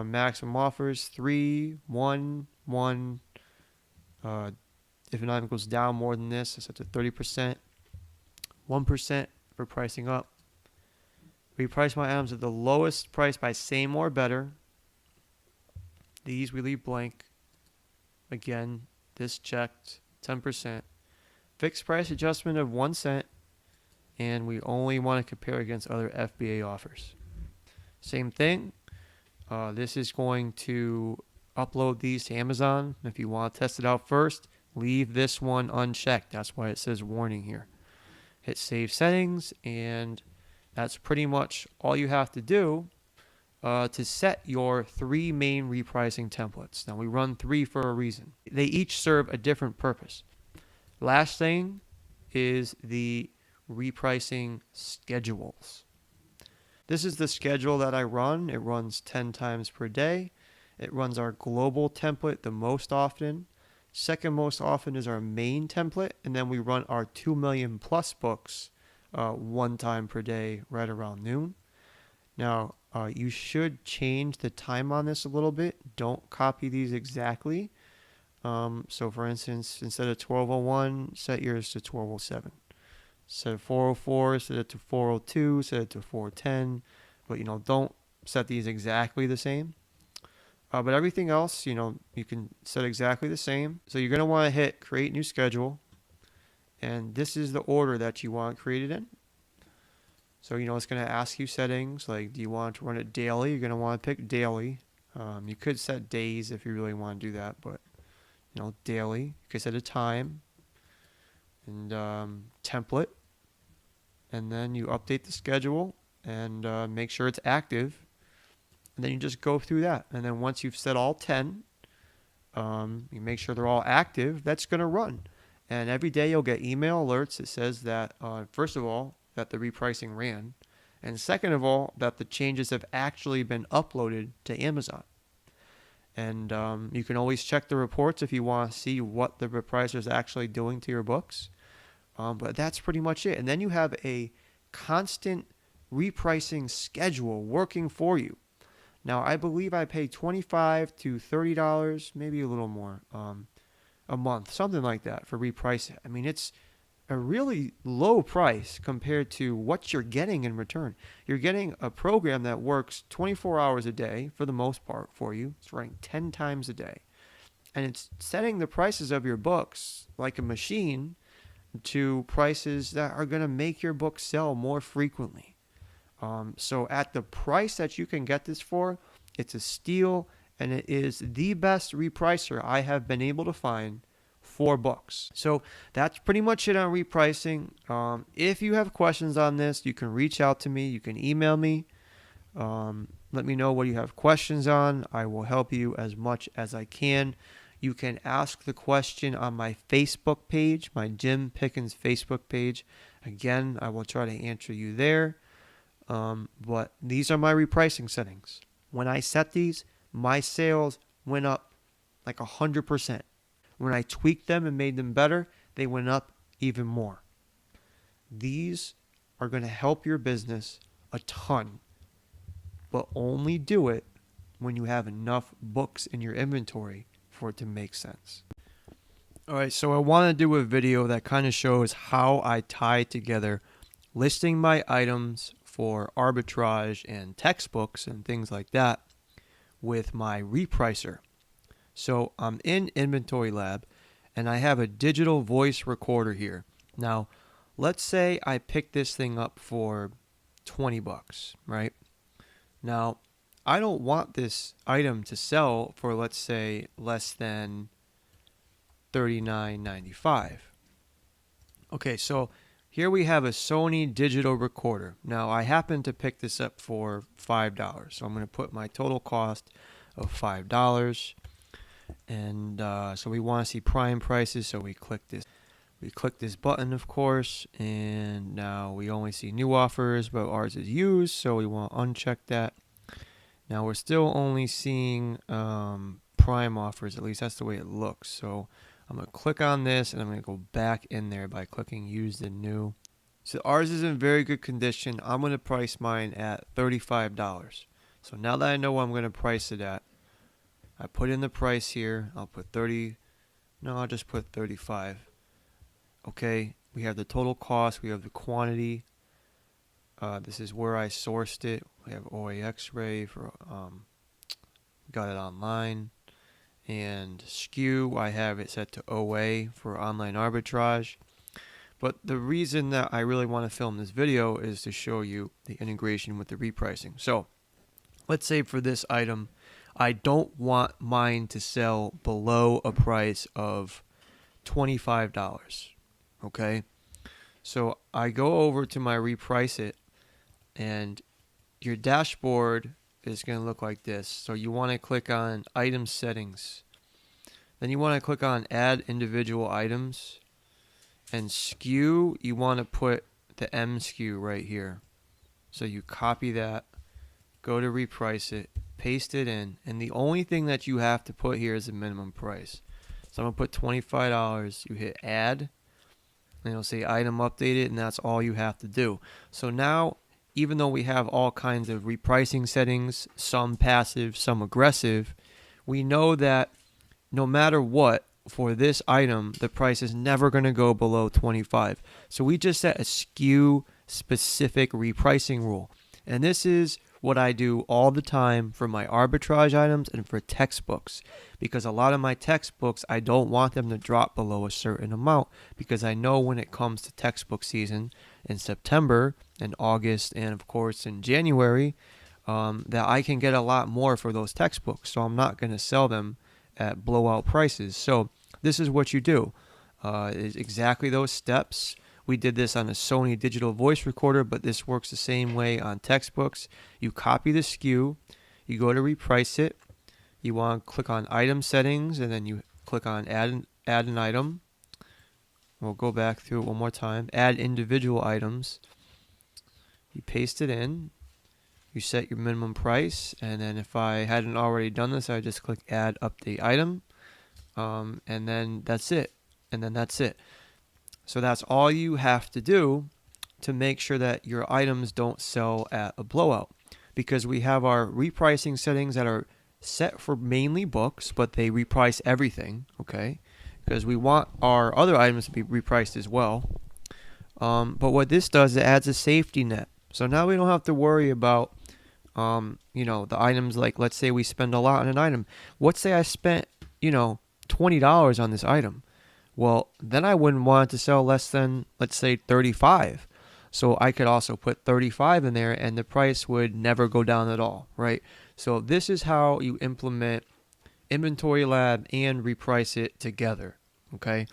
Maximum offers 3, 1, 1. If an item goes down more than this, I set to 30%. 1% for pricing up. Reprice my items at the lowest price by same or better. These we leave blank. Again, this checked 10%. Fixed price adjustment of 1 cent. And we only want to compare against other FBA offers. Same thing. This is going to upload these to Amazon. If you want to test it out first, leave this one unchecked. That's why it says warning here. Hit save settings, and that's pretty much all you have to do to set your 3 main repricing templates. Now we run 3 for a reason. They each serve a different purpose. Last thing is the repricing schedules. This is the schedule that I run. It runs 10 times per day. It runs our global template the most often. Second most often is our main template, and then we run our 2 million plus books 1 time per day right around noon. Now, you should change the time on this a little bit. Don't copy these exactly. So for instance, instead of 12:01, set yours to 12:07. Set 4:04, set it to 4:02, set it to 4:10. But, don't set these exactly the same. But everything else, you can set exactly the same. So you're going to want to hit create new schedule. And this is the order that you want created in. So, it's going to ask you settings like, do you want to run it daily? You're going to want to pick daily. You could set days if you really want to do that, but, daily. You could set a time and template. And then you update the schedule and make sure it's active. And then you just go through that. And then once you've set all 10, you make sure they're all active, that's going to run. And every day you'll get email alerts that says that, first of all, that the repricing ran. And second of all, that the changes have actually been uploaded to Amazon. And you can always check the reports if you want to see what the repricer is actually doing to your books. But that's pretty much it. And then you have a constant repricing schedule working for you. Now, I believe I pay $25 to $30, maybe a little more, a month, something like that for repricing. I mean, it's a really low price compared to what you're getting in return. You're getting a program that works 24 hours a day for the most part for you. It's running 10 times a day. And it's setting the prices of your books like a machine to prices that are going to make your book sell more frequently. So at the price that you can get this for, it's a steal, and it is the best repricer I have been able to find for books. So that's pretty much it on repricing. If you have questions on this, you can reach out to me. You can email me. Let me know what you have questions on. I will help you as much as I can. You can ask the question on my Facebook page, my Jim Pickens Facebook page. Again, I will try to answer you there. But these are my repricing settings. When I set these, my sales went up like 100%. When I tweaked them and made them better, they went up even more. These are going to help your business a ton, but only do it when you have enough books in your inventory for it to make sense. All right, so I want to do a video that kind of shows how I tie together listing my items for arbitrage and textbooks and things like that with my repricer. So I'm in Inventory Lab and I have a digital voice recorder here. Now, let's say I pick this thing up for $20, right? Now, I don't want this item to sell for, let's say, less than $39.95. Okay, so here we have a Sony digital recorder. Now, I happen to pick this up for $5, so I'm going to put my total cost of $5. And so we want to see prime prices, so we click this. We click this button, of course, and now we only see new offers, but ours is used, so we want to uncheck that. Now we're still only seeing prime offers, at least that's the way it looks. So I'm going to click on this and I'm going to go back in there by clicking used and new. So ours is in very good condition. I'm going to price mine at $35. So now that I know what I'm going to price it at, I put in the price here. I'll put 30. No, I'll just put 35. Okay, we have the total cost. We have the quantity. This is where I sourced it. We have OA X-ray for got it online, and SKU I have it set to OA for online arbitrage. But the reason that I really want to film this video is to show you the integration with the repricing. So let's say for this item, I don't want mine to sell below a price of $25. Okay, so I go over to my reprice it, and your dashboard is going to look like this. So you want to click on item settings, then you want to click on add individual items, and SKU you want to put the M SKU right here. So you copy that, go to reprice it, paste it in, and the only thing that you have to put here is the minimum price. So I'm going to put $25. You hit add, and it'll say item updated, and that's all you have to do. So now, even though we have all kinds of repricing settings, some passive, some aggressive, we know that no matter what, for this item, the price is never going to go below 25. So we just set a SKU specific repricing rule. And this is what I do all the time for my arbitrage items and for textbooks, because a lot of my textbooks, I don't want them to drop below a certain amount, because I know when it comes to textbook season in September and August and of course in January, that I can get a lot more for those textbooks. So I'm not going to sell them at blowout prices. So this is what you do, is exactly those steps. We did this on a Sony digital voice recorder, but this works the same way on textbooks. You copy the SKU, you go to reprice it, you want to click on item settings, and then you click on add an item. We'll go back through it one more time. Add individual items. You paste it in, you set your minimum price, and then if I hadn't already done this, I would just click add update item, and then that's it. And then that's it. So that's all you have to do to make sure that your items don't sell at a blowout, because we have our repricing settings that are set for mainly books, but they reprice everything, okay? Because we want our other items to be repriced as well. But what this does, it adds a safety net. So now we don't have to worry about, the items, like let's say we spend a lot on an item. Let's say I spent, $20 on this item. Well, then I wouldn't want it to sell less than, let's say, 35. So I could also put 35 in there and the price would never go down at all, right? So this is how you implement Inventory Lab and reprice it together, okay?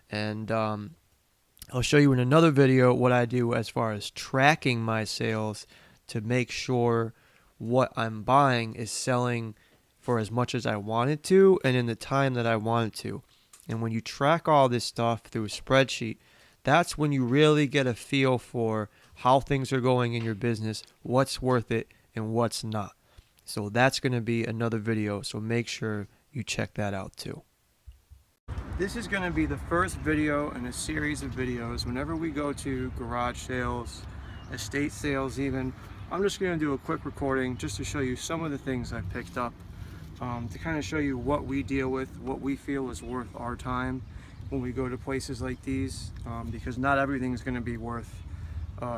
And I'll show you in another video what I do as far as tracking my sales to make sure what I'm buying is selling for as much as I want it to and in the time that I want it to. And when you track all this stuff through a spreadsheet, that's when you really get a feel for how things are going in your business, what's worth it, and what's not. So that's going to be another video, so make sure you check that out too. This is going to be the first video in a series of videos. Whenever we go to garage sales, estate sales even, I'm just going to do a quick recording just to show you some of the things I picked up. To kind of show you what we deal with, what we feel is worth our time when we go to places like these, because not everything is going to be worth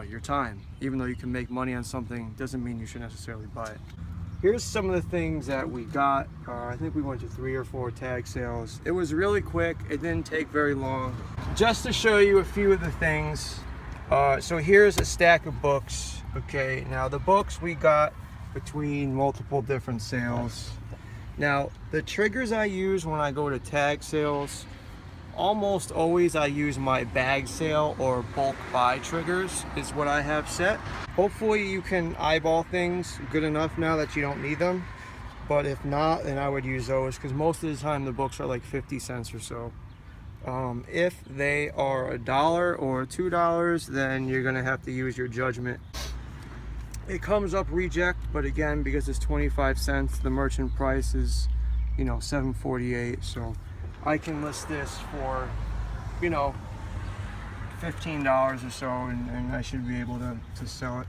your time. Even though you can make money on something, doesn't mean you should necessarily buy it. Here's some of the things that we got. I think we went to 3 or 4 tag sales. It was really quick, it didn't take very long. Just to show you a few of the things, so here's a stack of books. Okay, now the books we got between multiple different sales. Now, the triggers I use when I go to tag sales, almost always I use my bag sale or bulk buy triggers is what I have set. Hopefully you can eyeball things good enough now that you don't need them. But if not, then I would use those, because most of the time the books are like 50 cents or so. If they are $1 or $2, then you're gonna have to use your judgment. It comes up reject, but again, because it's 25 cents, the merchant price is, you know, $7.48. So I can list this for, you know, $15 or so, and I should be able to sell it.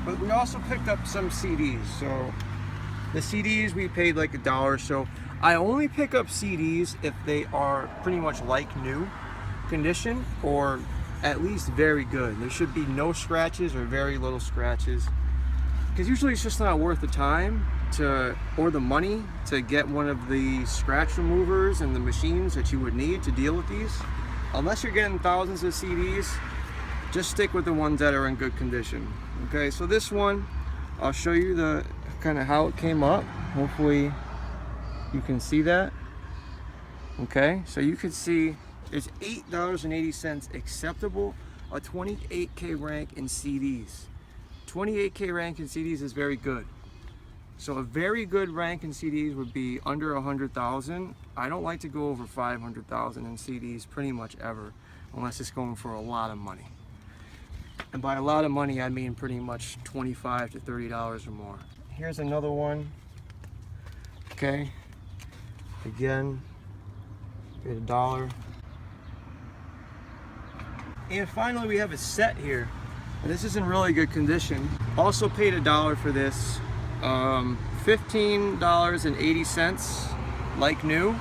But we also picked up some CDs. So the CDs we paid like $1 or so. I only pick up CDs if they are pretty much like new condition, or at least very good. There should be no scratches or very little scratches, because usually it's just not worth the time or the money to get one of the scratch removers and the machines that you would need to deal with these. Unless you're getting thousands of CDs, just stick with the ones that are in good condition. Okay, so this one, I'll show you the kind of how it came up. Hopefully you can see that. Okay, so you can see it's $8.80 acceptable, a 28K rank in CDs. 28K rank in CDs is very good. So a very good rank in CDs would be under 100,000. I don't like to go over 500,000 in CDs pretty much ever, unless it's going for a lot of money. And by a lot of money, I mean pretty much $25 to $30 or more. Here's another one. Okay. Again, paid $1. And finally, we have a set here. And this is in really good condition. Also paid $1 for this. $15.80, like new.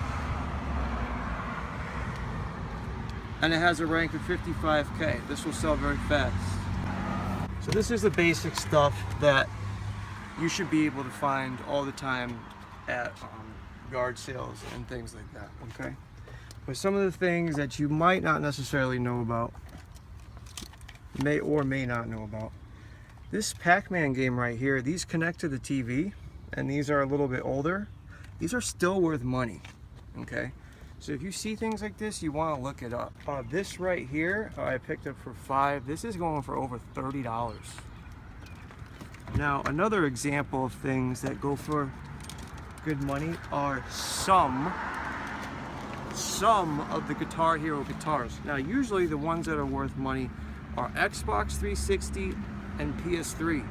And it has a rank of 55K. This will sell very fast. So this is the basic stuff that you should be able to find all the time at yard sales and things like that, okay? But some of the things that you might not necessarily know about, may or may not know about. This Pac-Man game right here, these connect to the TV, and these are a little bit older. These are still worth money, okay? So if you see things like this, you want to look it up. This right here, I picked up for $5. This is going for over $30. Now, another example of things that go for good money are some of the Guitar Hero guitars. Now, usually the ones that are worth money are Xbox 360 and PS3.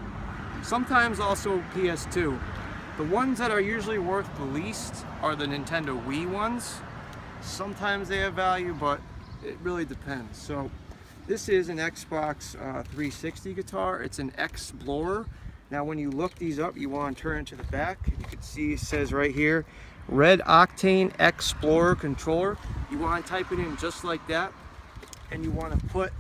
Sometimes also PS2. The ones that are usually worth the least are the Nintendo Wii ones. Sometimes they have value, but it really depends. So this is an Xbox 360 guitar. It's an Explorer. Now when you look these up, you want to turn it to the back. You can see it says right here, Red Octane Explorer controller. You want to type it in just like that, and you want to put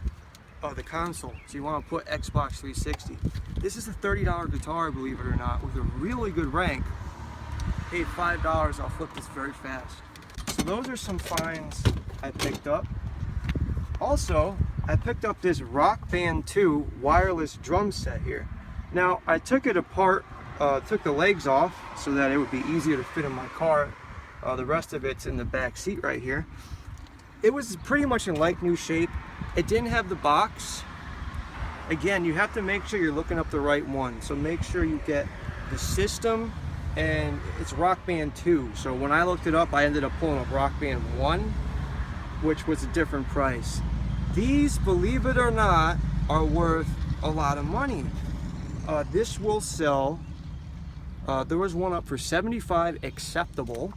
the console. So you want to put Xbox 360. This is a $30 guitar, believe it or not, with a really good rank. Paid $5. I'll flip this very fast. So those are some finds I picked up. Also, I picked up this Rock Band 2 wireless drum set here. Now, I took it apart, took the legs off so that it would be easier to fit in my car. The rest of it's in the back seat right here. It was pretty much in like new shape. It didn't have the box. Again, you have to make sure you're looking up the right one. So make sure you get the system, and it's Rock Band 2. So when I looked it up, I ended up pulling up Rock Band 1, which was a different price. These, believe it or not, are worth a lot of money. This will sell, there was one up for $75 acceptable,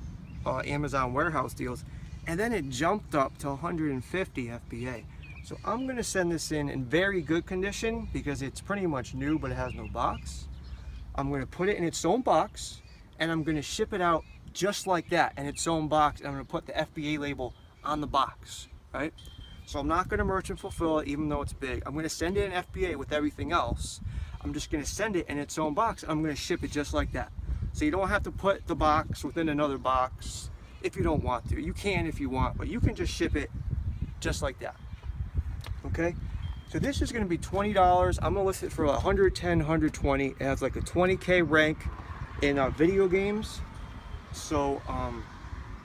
Amazon warehouse deals, and then it jumped up to 150 FBA. So I'm gonna send this in very good condition because it's pretty much new, but it has no box. I'm gonna put it in its own box, and I'm gonna ship it out just like that in its own box. And I'm gonna put the FBA label on the box, right? So I'm not gonna merchant fulfill it, even though it's big. I'm gonna send it in FBA with everything else. I'm just gonna send it in its own box. I'm gonna ship it just like that. So you don't have to put the box within another box if you don't want to. You can if you want, but you can just ship it just like that. Okay? So this is gonna be $20. I'm gonna list it for 110, 120. It has like a 20K rank in video games. So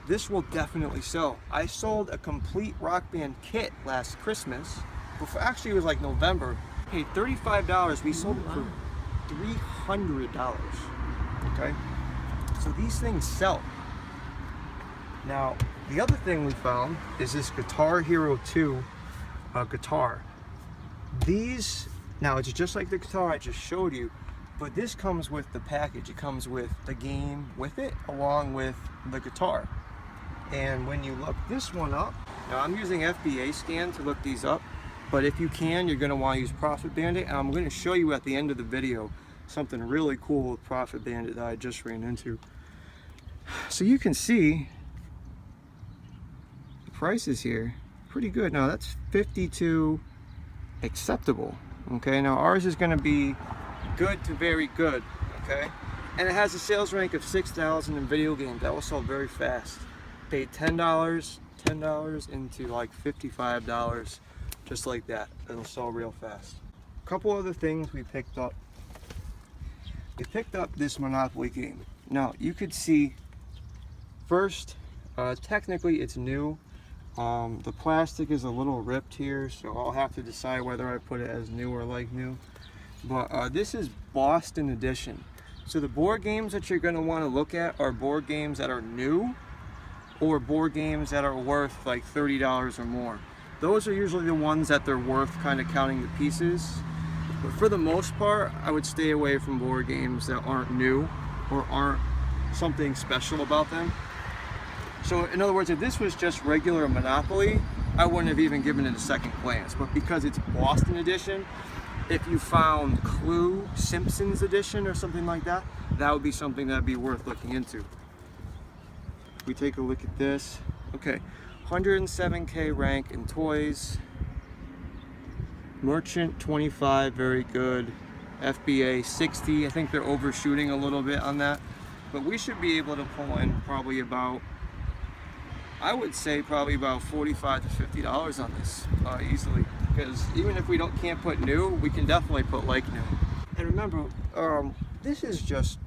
this will definitely sell. I sold a complete Rock Band kit last Christmas. Before, actually it was like November. Paid $35. We sold it for $300. Okay? So these things sell. Now, the other thing we found is this Guitar Hero 2 guitar. These, now it's just like the guitar I just showed you, but this comes with the package. It comes with the game with it, along with the guitar. And when you look this one up, now I'm using FBA scan to look these up, but if you can, you're gonna wanna use Profit Bandit, and I'm gonna show you at the end of the video something really cool with Profit Bandit that I just ran into. So you can see the prices here, pretty good. Now that's 52 acceptable, okay? Now ours is gonna be good to very good, okay? And it has a sales rank of 6,000 in video games. That will sell very fast. Paid $10 into like $55, just like that. It'll sell real fast. A couple other things we picked up. We picked up this Monopoly game. Now you could see first, technically it's new. The plastic is a little ripped here, so I'll have to decide whether I put it as new or like new. But this is Boston Edition. So the board games that you're going to want to look at are board games that are new, or board games that are worth like $30 or more. Those are usually the ones that they're worth, kind of counting the pieces. But for the most part, I would stay away from board games that aren't new or aren't something special about them. So in other words, if this was just regular Monopoly, I wouldn't have even given it a second glance. But because it's Boston Edition, if you found Clue Simpsons Edition or something like that, that would be something that would be worth looking into. We take a look at this. Okay, 107K rank in toys. Merchant 25, very good. FBA 60, I think they're overshooting a little bit on that. But we should be able to pull in probably about, I would say probably about $45 to $50 on this easily. Because even if we can't put new, we can definitely put like new. And remember, this is just,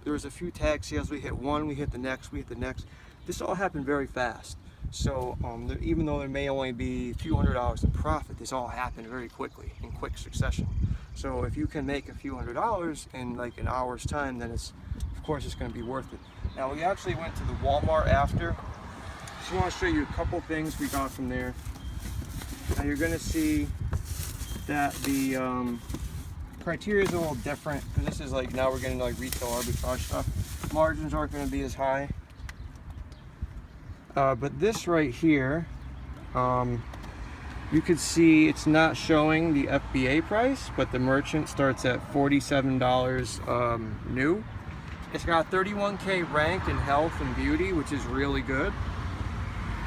there was a few tag sales. We hit one, we hit the next, we hit the next. This all happened very fast. So even though there may only be a few $100s in profit, this all happened very quickly, in quick succession. So if you can make a few $100s in like an hour's time, then it's, of course, it's going to be worth it. Now we actually went to the Walmart after. Just want to show you a couple things we got from there. Now you're going to see that the criteria is a little different, because this is like, now we're getting like retail arbitrage stuff. Margins aren't going to be as high. But this right here, you could see it's not showing the FBA price, but the merchant starts at $47 new. It's got 31K rank in health and beauty, which is really good.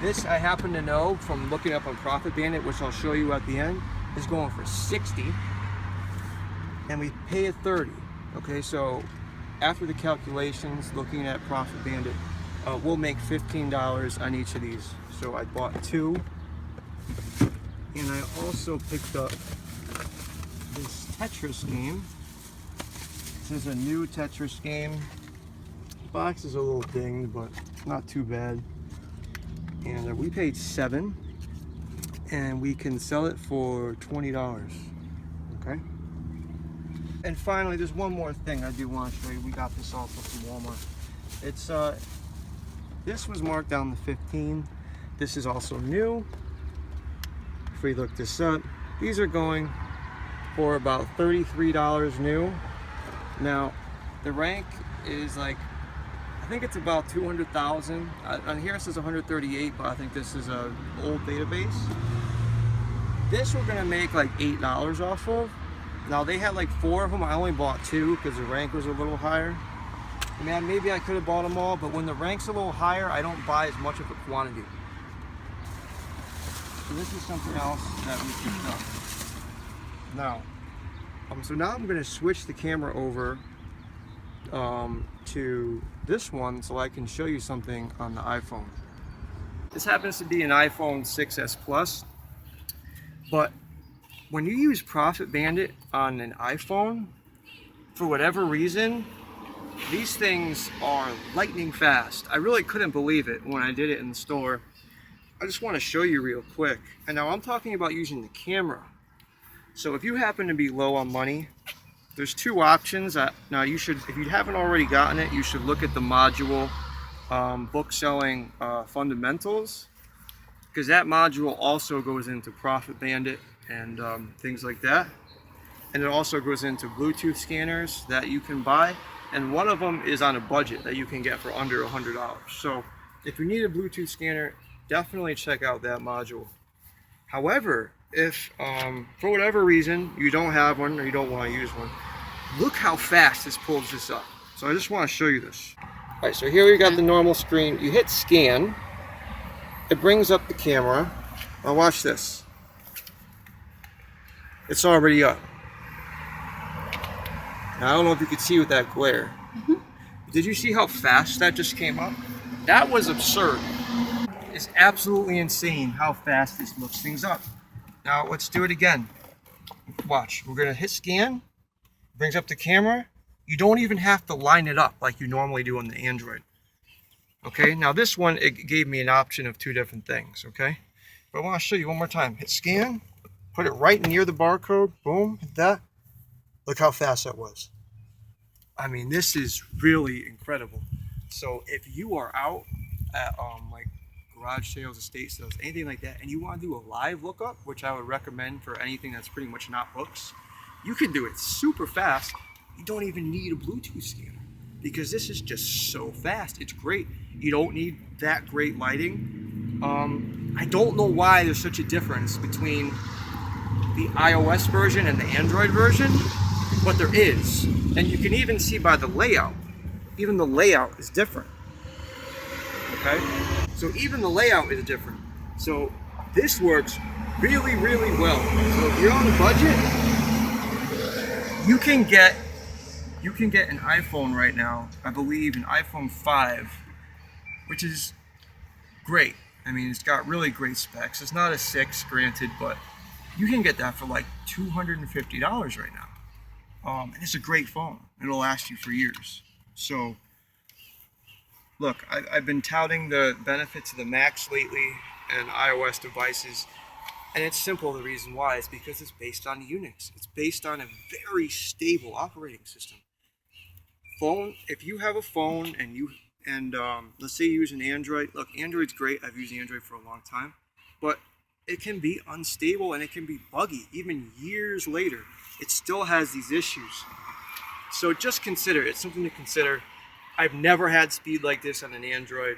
This, I happen to know from looking up on Profit Bandit, which I'll show you at the end, is going for 60, and we pay it 30. Okay, so after the calculations, looking at Profit Bandit, we'll make $15 on each of these. So I bought two, and I also picked up this Tetris game. This is a new Tetris game. The box is a little dinged, but not too bad. And we paid $7, and we can sell it for $20. Okay. And finally, there's one more thing I do want to show you. We got this also from Walmart. It's this was marked down to 15. This is also new. If we look this up, these are going for about $33 new. Now, the rank is like, I think it's about 200,000. On here it says 138, but I think this is a old database. This we're gonna make like $8 off of. Now they had like 4 of them. I only bought 2 because the rank was a little higher. I mean, maybe I could have bought them all, but when the rank's a little higher, I don't buy as much of a quantity. So this is something else that we picked up. Now, so now I'm going to switch the camera over to this one so I can show you something on the iPhone. This happens to be an iPhone 6s Plus, but when you use Profit Bandit on an iPhone, for whatever reason, these things are lightning fast. I really couldn't believe it when I did it in the store. I just want to show you real quick. And now I'm talking about using the camera. So if you happen to be low on money, there's 2 options. Now you should, if you haven't already gotten it, you should look at the module book selling fundamentals, because that module also goes into Profit Bandit and things like that. And it also goes into Bluetooth scanners that you can buy. And one of them is on a budget that you can get for under $100. So if you need a Bluetooth scanner, definitely check out that module. However, if for whatever reason you don't have one or you don't want to use one, look how fast this pulls this up. So I just want to show you this. All right, so here we got the normal screen. You hit scan, it brings up the camera. Now watch this. It's already up. Now I don't know if you could see with that glare. Did you see how fast that just came up? That was absurd. It's absolutely insane how fast this looks things up. Now let's do it again. Watch, we're gonna hit scan, brings up the camera. You don't even have to line it up like you normally do on the Android. Okay, now this one, it gave me an option of two different things, okay? But I wanna show you one more time. Hit scan, put it right near the barcode, boom, hit that. Look how fast that was. I mean, this is really incredible. So if you are out at like garage sales, estate sales, anything like that, and you want to do a live lookup, which I would recommend for anything that's pretty much not books, you can do it super fast. You don't even need a Bluetooth scanner because this is just so fast. It's great. You don't need that great lighting. I don't know why there's such a difference between the iOS version and the Android version, but there is. And you can even see by the layout. Even the layout is different. Okay? So even the layout is different. So this works really, really well. So if you're on a budget, you can get an iPhone right now, I believe an iPhone 5, which is great. I mean, it's got really great specs. It's not a 6, granted, but you can get that for like $250 right now. And it's a great phone. It'll last you for years. So, look, I've been touting the benefits of the Macs lately and iOS devices, and it's simple. The reason why is because it's based on Unix. It's based on a very stable operating system. If you have a phone and let's say you use an Android. Look, Android's great. I've used Android for a long time, but it can be unstable and it can be buggy. Even years later, it still has these issues. So just consider, it's something to consider. I've never had speed like this on an Android.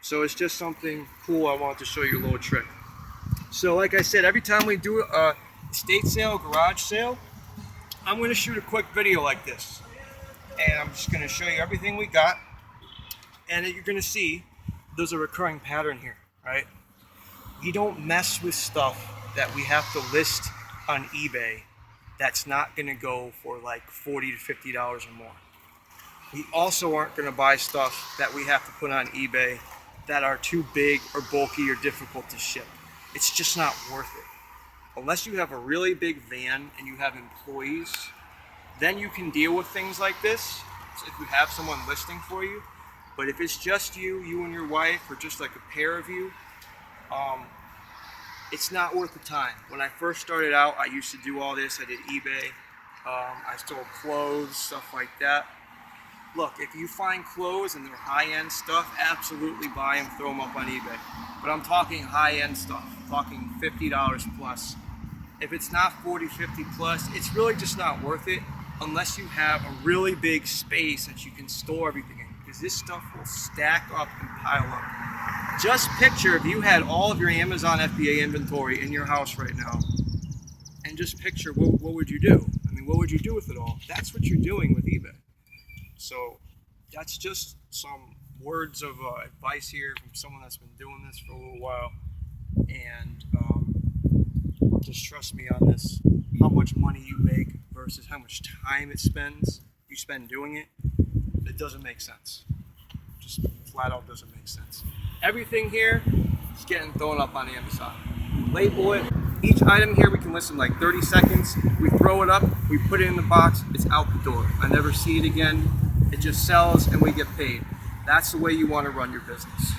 So it's just something cool. I wanted to show you a little trick. So like I said, every time we do a estate sale, garage sale, I'm gonna shoot a quick video like this. And I'm just gonna show you everything we got. And you're gonna see there's a recurring pattern here, right? We don't mess with stuff that we have to list on eBay that's not gonna go for like $40 to $50 or more. We also aren't gonna buy stuff that we have to put on eBay that are too big or bulky or difficult to ship. It's just not worth it. Unless you have a really big van and you have employees, then you can deal with things like this if you have someone listing for you. But if it's just you and your wife, or just like a pair of you, it's not worth the time. When I first started out, I used to do all this. I did eBay. I sold clothes, stuff like that. Look, if you find clothes and they're high-end stuff, absolutely buy them, throw them up on eBay. But I'm talking high-end stuff, I'm talking $50 plus. If it's not 40, 50 plus, it's really just not worth it unless you have a really big space that you can store everything in, because this stuff will stack up and pile up. Just picture if you had all of your Amazon FBA inventory in your house right now, and just picture what would you do? I mean, what would you do with it all? That's what you're doing with eBay. So that's just some words of advice here from someone that's been doing this for a little while. And just trust me on this. How much money you make versus how much time you spend doing it, it doesn't make sense. Just flat out doesn't make sense. Everything here is getting thrown up on Amazon. Label it. Each item here we can list in like 30 seconds. We throw it up, we put it in the box, it's out the door. I never see it again. It just sells and we get paid. That's the way you want to run your business.